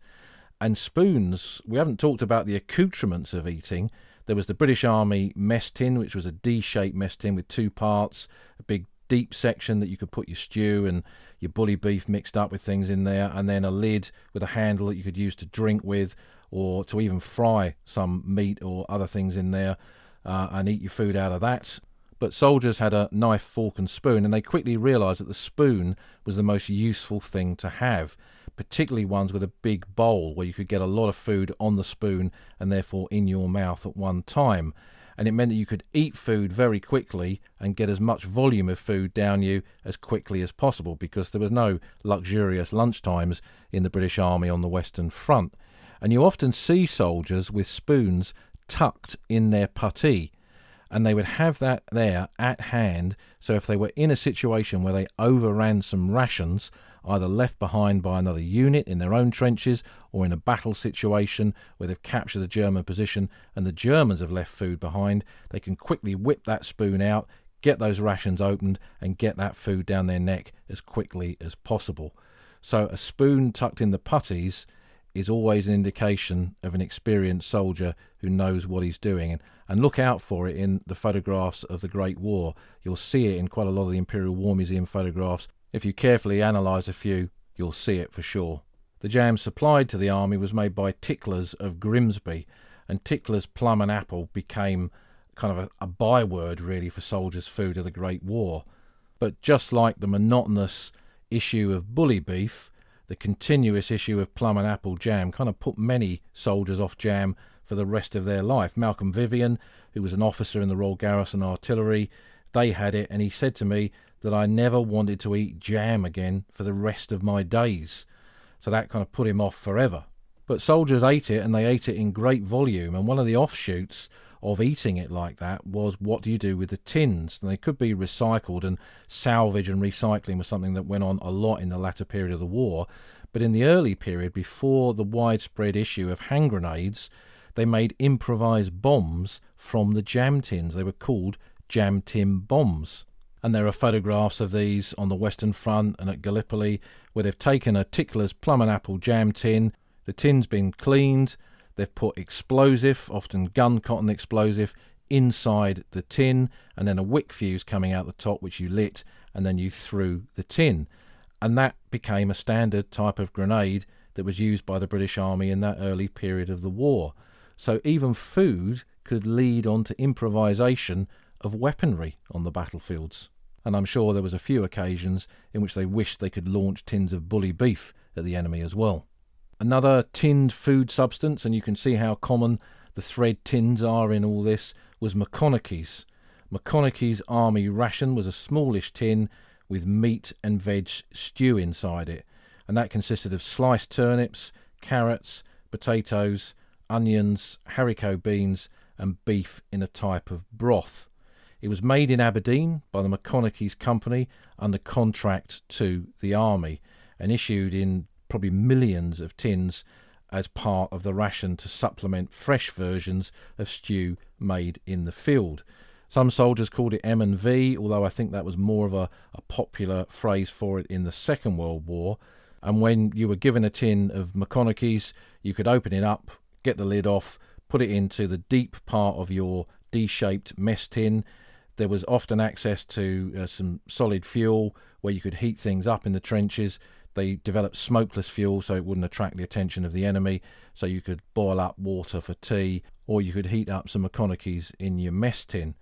And spoons, we haven't talked about the accoutrements of eating. There was the British Army mess tin, which was a D-shaped mess tin with two parts, a big deep section that you could put your stew and your bully beef mixed up with things in there, and then a lid with a handle that you could use to drink with, or to even fry some meat or other things in there and eat your food out of that. But soldiers had a knife, fork and spoon, and they quickly realised that the spoon was the most useful thing to have, particularly ones with a big bowl where you could get a lot of food on the spoon and therefore in your mouth at one time. And it meant that you could eat food very quickly and get as much volume of food down you as quickly as possible, because there was no luxurious lunchtimes in the British Army on the Western Front. And you often see soldiers with spoons tucked in their puttee, and they would have that there at hand, so if they were in a situation where they overran some rations, either left behind by another unit in their own trenches or in a battle situation where they've captured the German position and the Germans have left food behind, they can quickly whip that spoon out, get those rations opened and get that food down their neck as quickly as possible. So a spoon tucked in the puttees is always an indication of an experienced soldier who knows what he's doing. And look out for it in the photographs of the Great War. You'll see it in quite a lot of the Imperial War Museum photographs. If you carefully analyse a few, you'll see it for sure. The jam supplied to the army was made by Ticklers of Grimsby, and Ticklers Plum and Apple became kind of a byword really for soldiers' food of the Great War. But just like the monotonous issue of bully beef, the continuous issue of plum and apple jam kind of put many soldiers off jam for the rest of their life. Malcolm Vivian, who was an officer in the Royal Garrison Artillery, they had it, and he said to me that I never wanted to eat jam again for the rest of my days. So that kind of put him off forever. But soldiers ate it, and they ate it in great volume, and one of the offshoots of eating it like that was, what do you do with the tins? And they could be recycled, and salvage and recycling was something that went on a lot in the latter period of the war. But in the early period, before the widespread issue of hand grenades, they made improvised bombs from the jam tins. They were called jam tin bombs. And there are photographs of these on the Western Front and at Gallipoli, where they've taken a Tickler's plum and apple jam tin, the tin's been cleaned, they've put explosive, often gun cotton explosive, inside the tin, and then a wick fuse coming out the top which you lit, and then you threw the tin. And that became a standard type of grenade that was used by the British Army in that early period of the war. So even food could lead on to improvisation of weaponry on the battlefields. And I'm sure there was a few occasions in which they wished they could launch tins of bully beef at the enemy as well. Another tinned food substance, and you can see how common the thread tins are in all this, was McConaughey's. McConaughey's army ration was a smallish tin with meat and veg stew inside it, and that consisted of sliced turnips, carrots, potatoes, onions, haricot beans and beef in a type of broth. It was made in Aberdeen by the McConaughey's Company under contract to the army, and issued in probably millions of tins as part of the ration to supplement fresh versions of stew made in the field. Some soldiers called it M&V, although I think that was more of a popular phrase for it in the Second World War. And when you were given a tin of McConaughey's, you could open it up, get the lid off, put it into the deep part of your D-shaped mess tin. There was often access to some solid fuel where you could heat things up in the trenches. They developed smokeless fuel so it wouldn't attract the attention of the enemy, so you could boil up water for tea, or you could heat up some McConaughey's in your mess tin.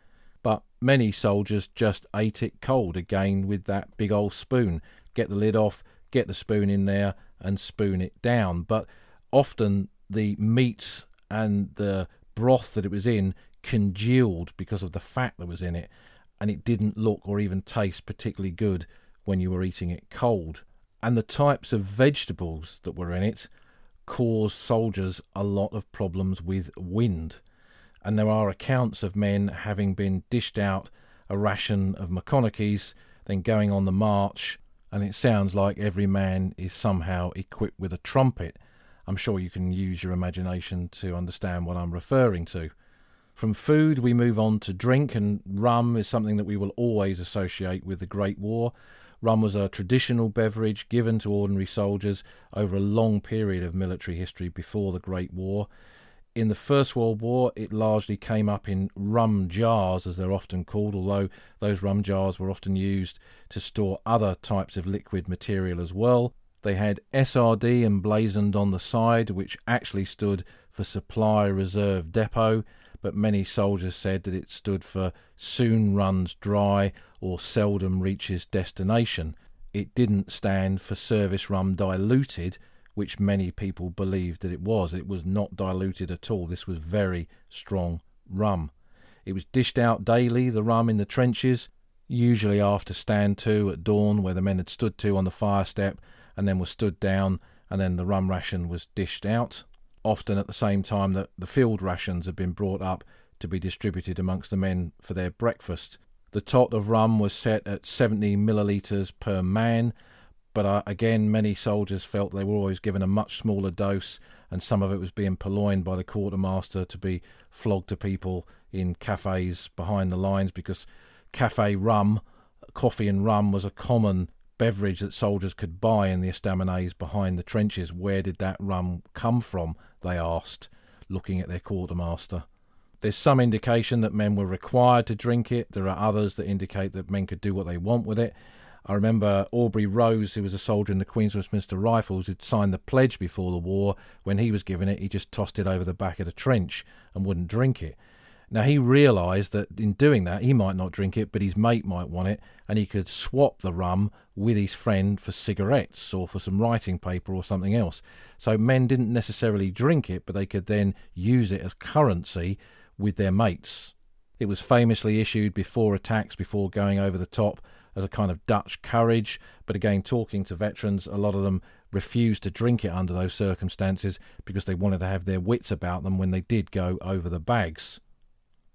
But many soldiers just ate it cold, again with that big old spoon. Get the lid off, get the spoon in there and spoon it down. But often the meat and the broth that it was in congealed because of the fat that was in it, and it didn't look or even taste particularly good when you were eating it cold. And the types of vegetables that were in it caused soldiers a lot of problems with wind. And there are accounts of men having been dished out a ration of McConaughey's, then going on the march, and it sounds like every man is somehow equipped with a trumpet. I'm sure you can use your imagination to understand what I'm referring to. From food we move on to drink, and rum is something that we will always associate with the Great War. Rum was a traditional beverage given to ordinary soldiers over a long period of military history before the Great War. In the First World War, it largely came up in rum jars, as they're often called, although those rum jars were often used to store other types of liquid material as well. They had SRD emblazoned on the side, which actually stood for Supply Reserve Depot, but many soldiers said that it stood for soon runs dry or seldom reaches destination. It didn't stand for service rum diluted, which many people believed that it was. It was not diluted at all. This was very strong rum. It was dished out daily, the rum, in the trenches, usually after stand to at dawn, where the men had stood to on the fire step and then were stood down, and then the rum ration was dished out, often at the same time that the field rations had been brought up to be distributed amongst the men for their breakfast. The tot of rum was set at 70 millilitres per man, but again, many soldiers felt they were always given a much smaller dose, and some of it was being purloined by the quartermaster to be flogged to people in cafes behind the lines, because cafe rum, coffee and rum, was a common beverage that soldiers could buy in the estaminets behind the trenches. Where did that rum come from, they asked, looking at their quartermaster. There's some indication that men were required to drink it. There are others that indicate that men could do what they want with it. I remember Aubrey Rose, who was a soldier in the Queen's Westminster Rifles, who'd signed the pledge before the war. When he was given it, he just tossed it over the back of the trench and wouldn't drink it. Now, he realised that in doing that, he might not drink it, but his mate might want it, and he could swap the rum with his friend for cigarettes or for some writing paper or something else. So men didn't necessarily drink it, but they could then use it as currency with their mates. It was famously issued before attacks, before going over the top, as a kind of Dutch courage, but again, talking to veterans, a lot of them refused to drink it under those circumstances because they wanted to have their wits about them when they did go over the bags.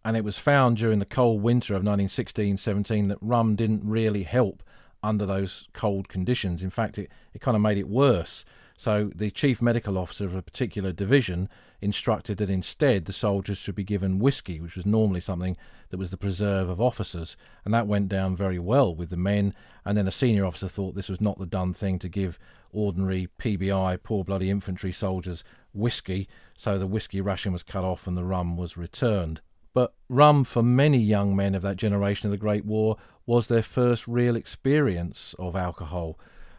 And it was found during the cold winter of 1916-17 that rum didn't really help under those cold conditions. In fact, it kind of made it worse. So the chief medical officer of a particular division instructed that instead the soldiers should be given whiskey, which was normally something that was the preserve of officers, and that went down very well with the men. And then a senior officer thought this was not the done thing to give ordinary PBI, poor bloody infantry soldiers, whiskey, so the whiskey ration was cut off and the rum was returned. But rum, for many young men of that generation of the Great War, was their first real experience of alcohol.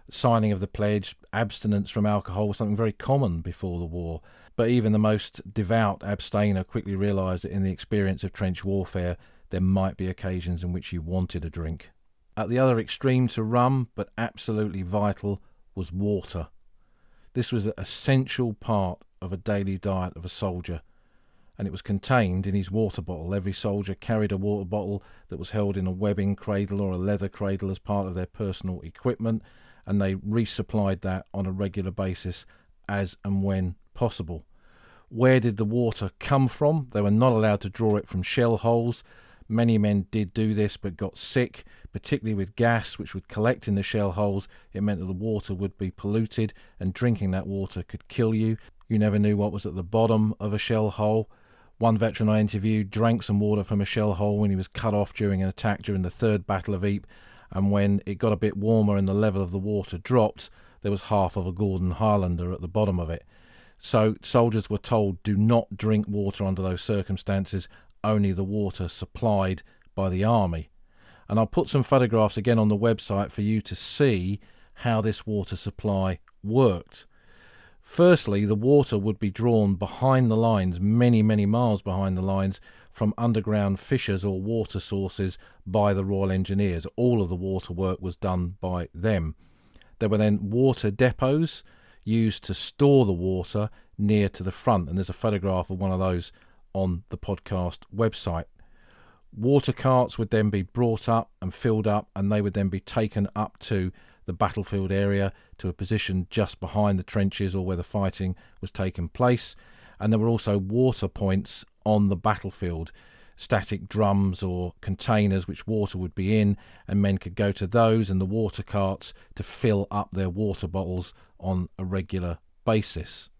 Signing of the pledge, abstinence from alcohol was something very common before the war. But even the most devout abstainer quickly realised that in the experience of trench warfare, there might be occasions in which you wanted a drink. At the other extreme to rum, but absolutely vital, was water. This was an essential part of a daily diet of a soldier, and it was contained in his water bottle. Every soldier carried a water bottle that was held in a webbing cradle or a leather cradle as part of their personal equipment, and they resupplied that on a regular basis as and when possible. Where did the water come from? They were not allowed to draw it from shell holes. Many men did do this but got sick, particularly with gas which would collect in the shell holes. It meant that the water would be polluted, and drinking that water could kill you. You never knew what was at the bottom of a shell hole. One veteran I interviewed drank some water from a shell hole when he was cut off during an attack during the Third Battle of Ypres, and when it got a bit warmer and the level of the water dropped, there was half of a Gordon Highlander at the bottom of it. So soldiers were told, do not drink water under those circumstances, only the water supplied by the army. And I'll put some photographs again on the website for you to see how this water supply worked. Firstly, the water would be drawn behind the lines, many, many miles behind the lines, from underground fissures or water sources by the Royal Engineers. All of the water work was done by them. There were then water depots used to store the water near to the front, and there's a photograph of one of those on the podcast website. Water carts would then be brought up and filled up, and they would then be taken up to the battlefield area, to a position just behind the trenches or where the fighting was taking place. And there were also water points on the battlefield, static drums or containers which water would be in, and men could go to those and the water carts to fill up their water bottles on a regular basis.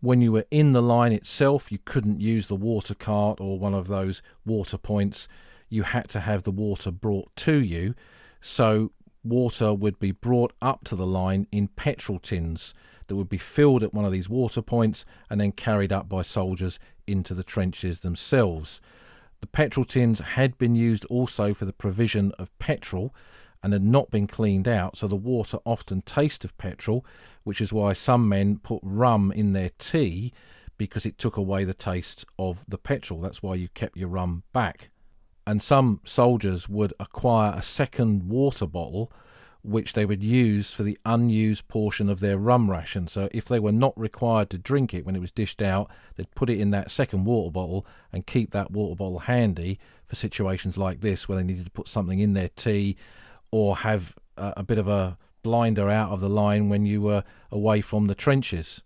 When you were in the line itself, you couldn't use the water cart or one of those water points. You had to have the water brought to you. So water would be brought up to the line in petrol tins that would be filled at one of these water points and then carried up by soldiers into the trenches themselves. The petrol tins had been used also for the provision of petrol and had not been cleaned out, so the water often tasted of petrol, which is why some men put rum in their tea, because it took away the taste of the petrol. That's why you kept your rum back. And some soldiers would acquire a second water bottle which they would use for the unused portion of their rum ration. So if they were not required to drink it when it was dished out, they'd put it in that second water bottle and keep that water bottle handy for situations like this where they needed to put something in their tea or have a bit of a blinder out of the line when you were away from the trenches.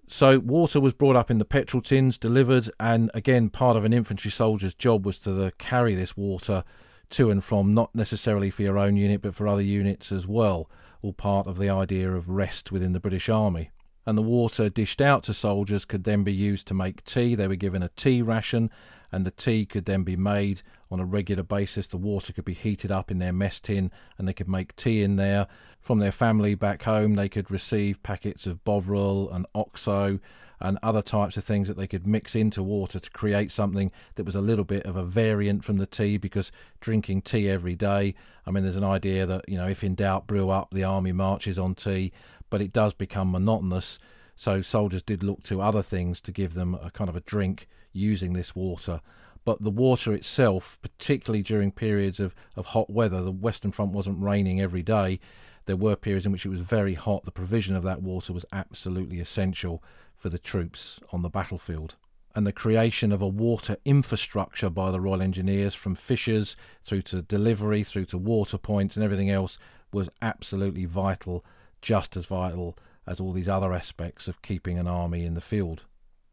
So water was brought up in the petrol tins, delivered, and again part of an infantry soldier's job was to carry this water to and from, not necessarily for your own unit but for other units as well, all part of the idea of rest within the British Army. And the water dished out to soldiers could then be used to make tea. They were given a tea ration, and the tea could then be made on a regular basis. The water could be heated up in their mess tin and they could make tea in there. From their family back home, they could receive packets of Bovril and Oxo and other types of things that they could mix into water to create something that was a little bit of a variant from the tea, because drinking tea every day, I mean, there's an idea that, if in doubt, brew up, the army marches on tea, but it does become monotonous. So soldiers did look to other things to give them a kind of a drink using this water. But the water itself, particularly during periods of hot weather, the Western Front wasn't raining every day. There were periods in which it was very hot. The provision of that water was absolutely essential for the troops on the battlefield. And the creation of a water infrastructure by the Royal Engineers, from fissures through to delivery, through to water points and everything else, was absolutely vital, just as vital as all these other aspects of keeping an army in the field.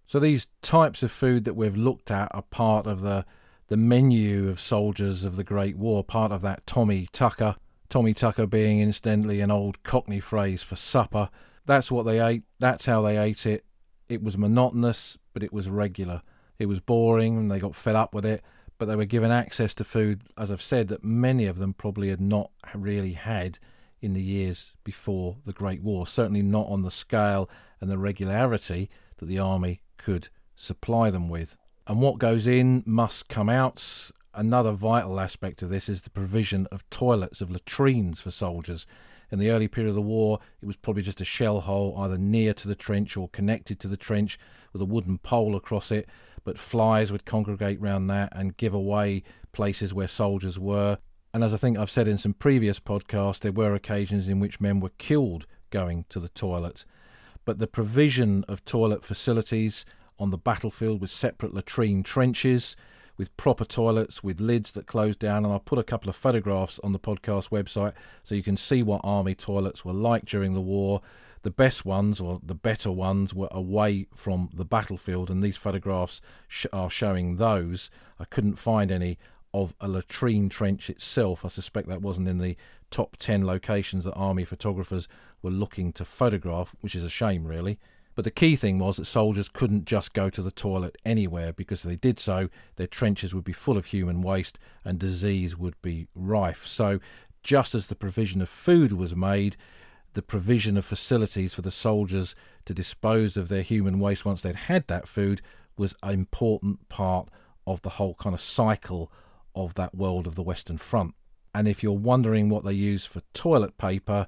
So these types of food that we've looked at are part of the menu of soldiers of the Great War, part of that Tommy Tucker. Tommy Tucker being, incidentally, an old Cockney phrase for supper. That's what they ate. That's how they ate it. It was monotonous, but it was regular. It was boring and they got fed up with it, but they were given access to food, as I've said, that many of them probably had not really had in the years before the Great War. Certainly not on the scale and the regularity that the army could supply them with. And what goes in must come out. Another vital aspect of this is the provision of toilets, of latrines for soldiers. In the early period of the war, it was probably just a shell hole either near to the trench or connected to the trench with a wooden pole across it, but flies would congregate round that and give away places where soldiers were. And as I think I've said in some previous podcasts, there were occasions in which men were killed going to the toilet. But the provision of toilet facilities on the battlefield with separate latrine trenches, with proper toilets, with lids that closed down, and I'll put a couple of photographs on the podcast website so you can see what army toilets were like during the war. The best ones, or the better ones, were away from the battlefield, and these photographs are showing those. I couldn't find any of a latrine trench itself. I suspect that wasn't in the top 10 locations that army photographers were looking to photograph, which is a shame, really. But the key thing was that soldiers couldn't just go to the toilet anywhere, because if they did so, their trenches would be full of human waste and disease would be rife. So just as the provision of food was made, the provision of facilities for the soldiers to dispose of their human waste once they'd had that food was an important part of the whole kind of cycle of that world of the Western Front. And if you're wondering what they use for toilet paper,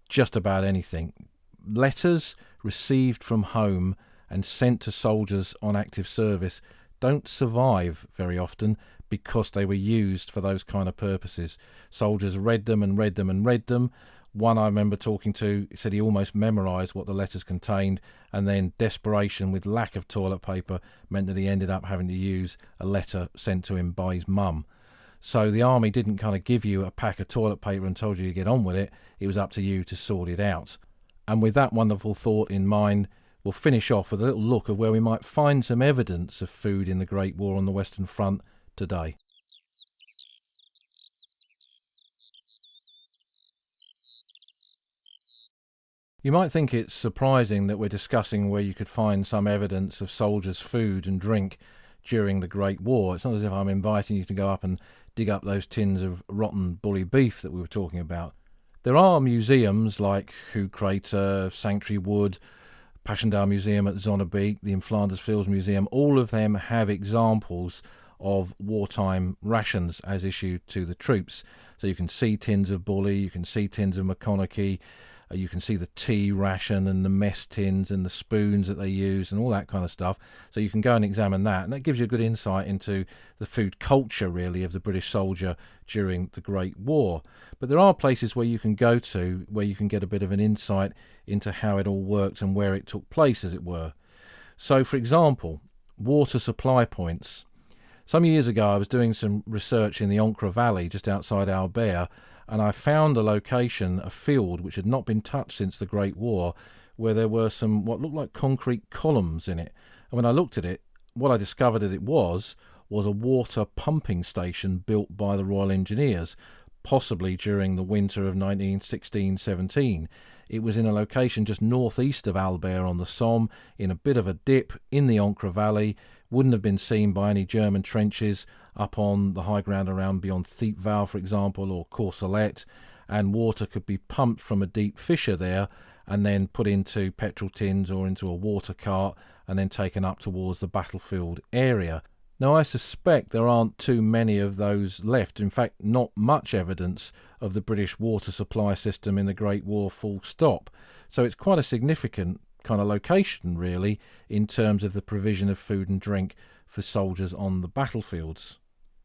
just about anything. Letters received from home and sent to soldiers on active service don't survive very often because they were used for those kind of purposes. Soldiers read them and read them and read them. One I remember talking to said he almost memorised what the letters contained, and then desperation with lack of toilet paper meant that he ended up having to use a letter sent to him by his mum. So the army didn't kind of give you a pack of toilet paper and told you to get on with it. It was up to you to sort it out. And with that wonderful thought in mind, we'll finish off with a little look at where we might find some evidence of food in the Great War on the Western Front today. You might think it's surprising that we're discussing where you could find some evidence of soldiers' food and drink during the Great War. It's not as if I'm inviting you to go up and dig up those tins of rotten bully beef that we were talking about. There are museums like Hugh Crater, Sanctuary Wood, Passchendaele Museum at Zonnebeek, the In Flanders Fields Museum. All of them have examples of wartime rations as issued to the troops. So you can see tins of bully, you can see tins of McConaughey, you can see the tea ration and the mess tins and the spoons that they use and all that kind of stuff. So you can go and examine that, and that gives you a good insight into the food culture, really, of the British soldier during the Great War. But there are places where you can go to where you can get a bit of an insight into how it all worked and where it took place, as it were. So, for example, water supply points. Some years ago I was doing some research in the Ancre Valley just outside Albert, and I found a location, a field which had not been touched since the Great War, where there were some what looked like concrete columns in it. And when I looked at it, what I discovered that it was a water pumping station built by the Royal Engineers, possibly during the winter of 1916-17. It was in a location just northeast of Albert on the Somme, in a bit of a dip in the Ancre Valley, wouldn't have been seen by any German trenches up on the high ground around beyond Thiepval, for example, or Courcelette, and water could be pumped from a deep fissure there and then put into petrol tins or into a water cart and then taken up towards the battlefield area. Now, I suspect there aren't too many of those left. In fact, not much evidence of the British water supply system in the Great War, full stop. So it's quite a significant kind of location, really, in terms of the provision of food and drink for soldiers on the battlefields.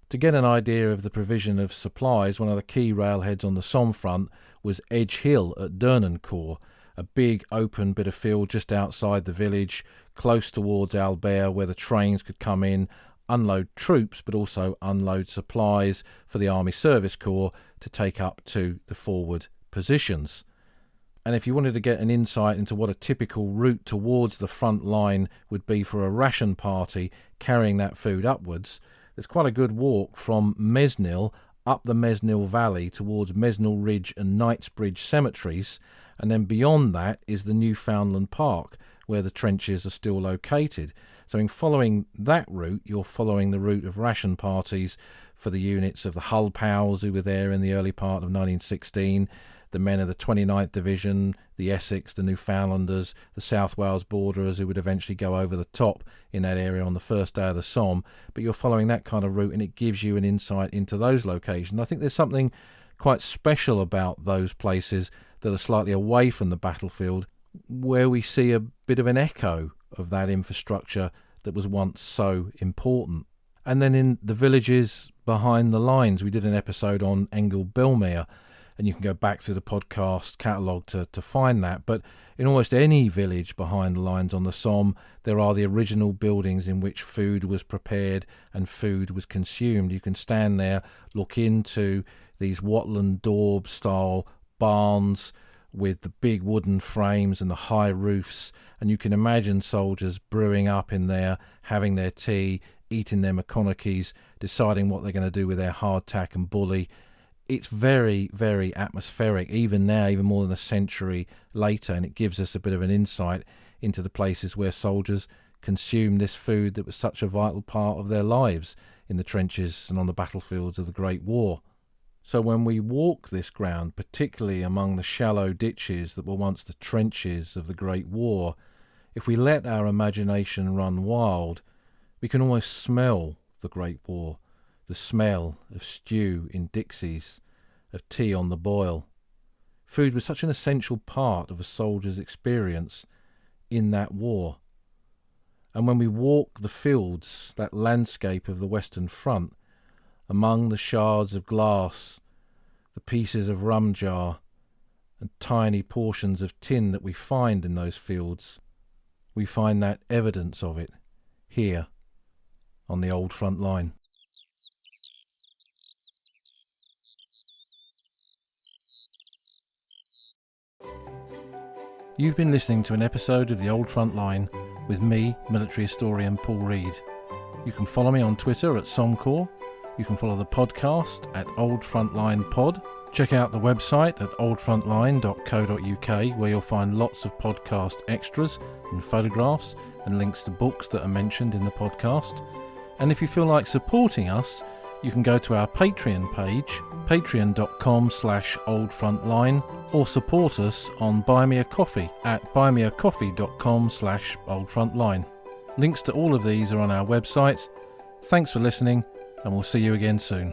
To get an idea of the provision of supplies, one of the key railheads on the Somme front was Edge Hill at Dernancourt, a big open bit of field just outside the village, close towards Albert, where the trains could come in, unload troops, but also unload supplies for the Army Service Corps to take up to the forward positions. And if you wanted to get an insight into what a typical route towards the front line would be for a ration party carrying that food upwards, there's quite a good walk from Mesnil up the Mesnil Valley towards Mesnil Ridge and Knightsbridge cemeteries, and then beyond that is the Newfoundland Park, where the trenches are still located. So in following that route, you're following the route of ration parties for the units of the Hull Pals who were there in the early part of 1916, the men of the 29th Division, the Essex, the Newfoundlanders, the South Wales Borderers who would eventually go over the top in that area on the first day of the Somme. But you're following that kind of route and it gives you an insight into those locations. I think there's something quite special about those places that are slightly away from the battlefield, where we see a bit of an echo of that infrastructure that was once so important. And then in the villages behind the lines, we did an episode on Engel-Belmere, and you can go back through the podcast catalogue to find that. But in almost any village behind the lines on the Somme, there are the original buildings in which food was prepared and food was consumed. You can stand there, look into these Watland Daub style barns with the big wooden frames and the high roofs, and you can imagine soldiers brewing up in there, having their tea, eating their McConaughey's, deciding what they're going to do with their hardtack and bully. It's very, very atmospheric, even now, even more than a century later, and it gives us a bit of an insight into the places where soldiers consumed this food that was such a vital part of their lives in the trenches and on the battlefields of the Great War. So when we walk this ground, particularly among the shallow ditches that were once the trenches of the Great War, if we let our imagination run wild, we can almost smell the Great War, the smell of stew in dixies, of tea on the boil. Food was such an essential part of a soldier's experience in that war. And when we walk the fields, that landscape of the Western Front, among the shards of glass, the pieces of rum jar, and tiny portions of tin that we find in those fields, we find that evidence of it here on the old front line. You've been listening to an episode of The Old Front Line with me, military historian Paul Reed. You can follow me on Twitter at Somcorps. You can follow the podcast at Old Frontline Pod. Check out the website at oldfrontline.co.uk, where you'll find lots of podcast extras and photographs and links to books that are mentioned in the podcast. And if you feel like supporting us, you can go to our Patreon page, patreon.com/oldfrontline, or support us on Buy Me a Coffee at buymeacoffee.com/oldfrontline. Links to all of these are on our website. Thanks for listening, and we'll see you again soon.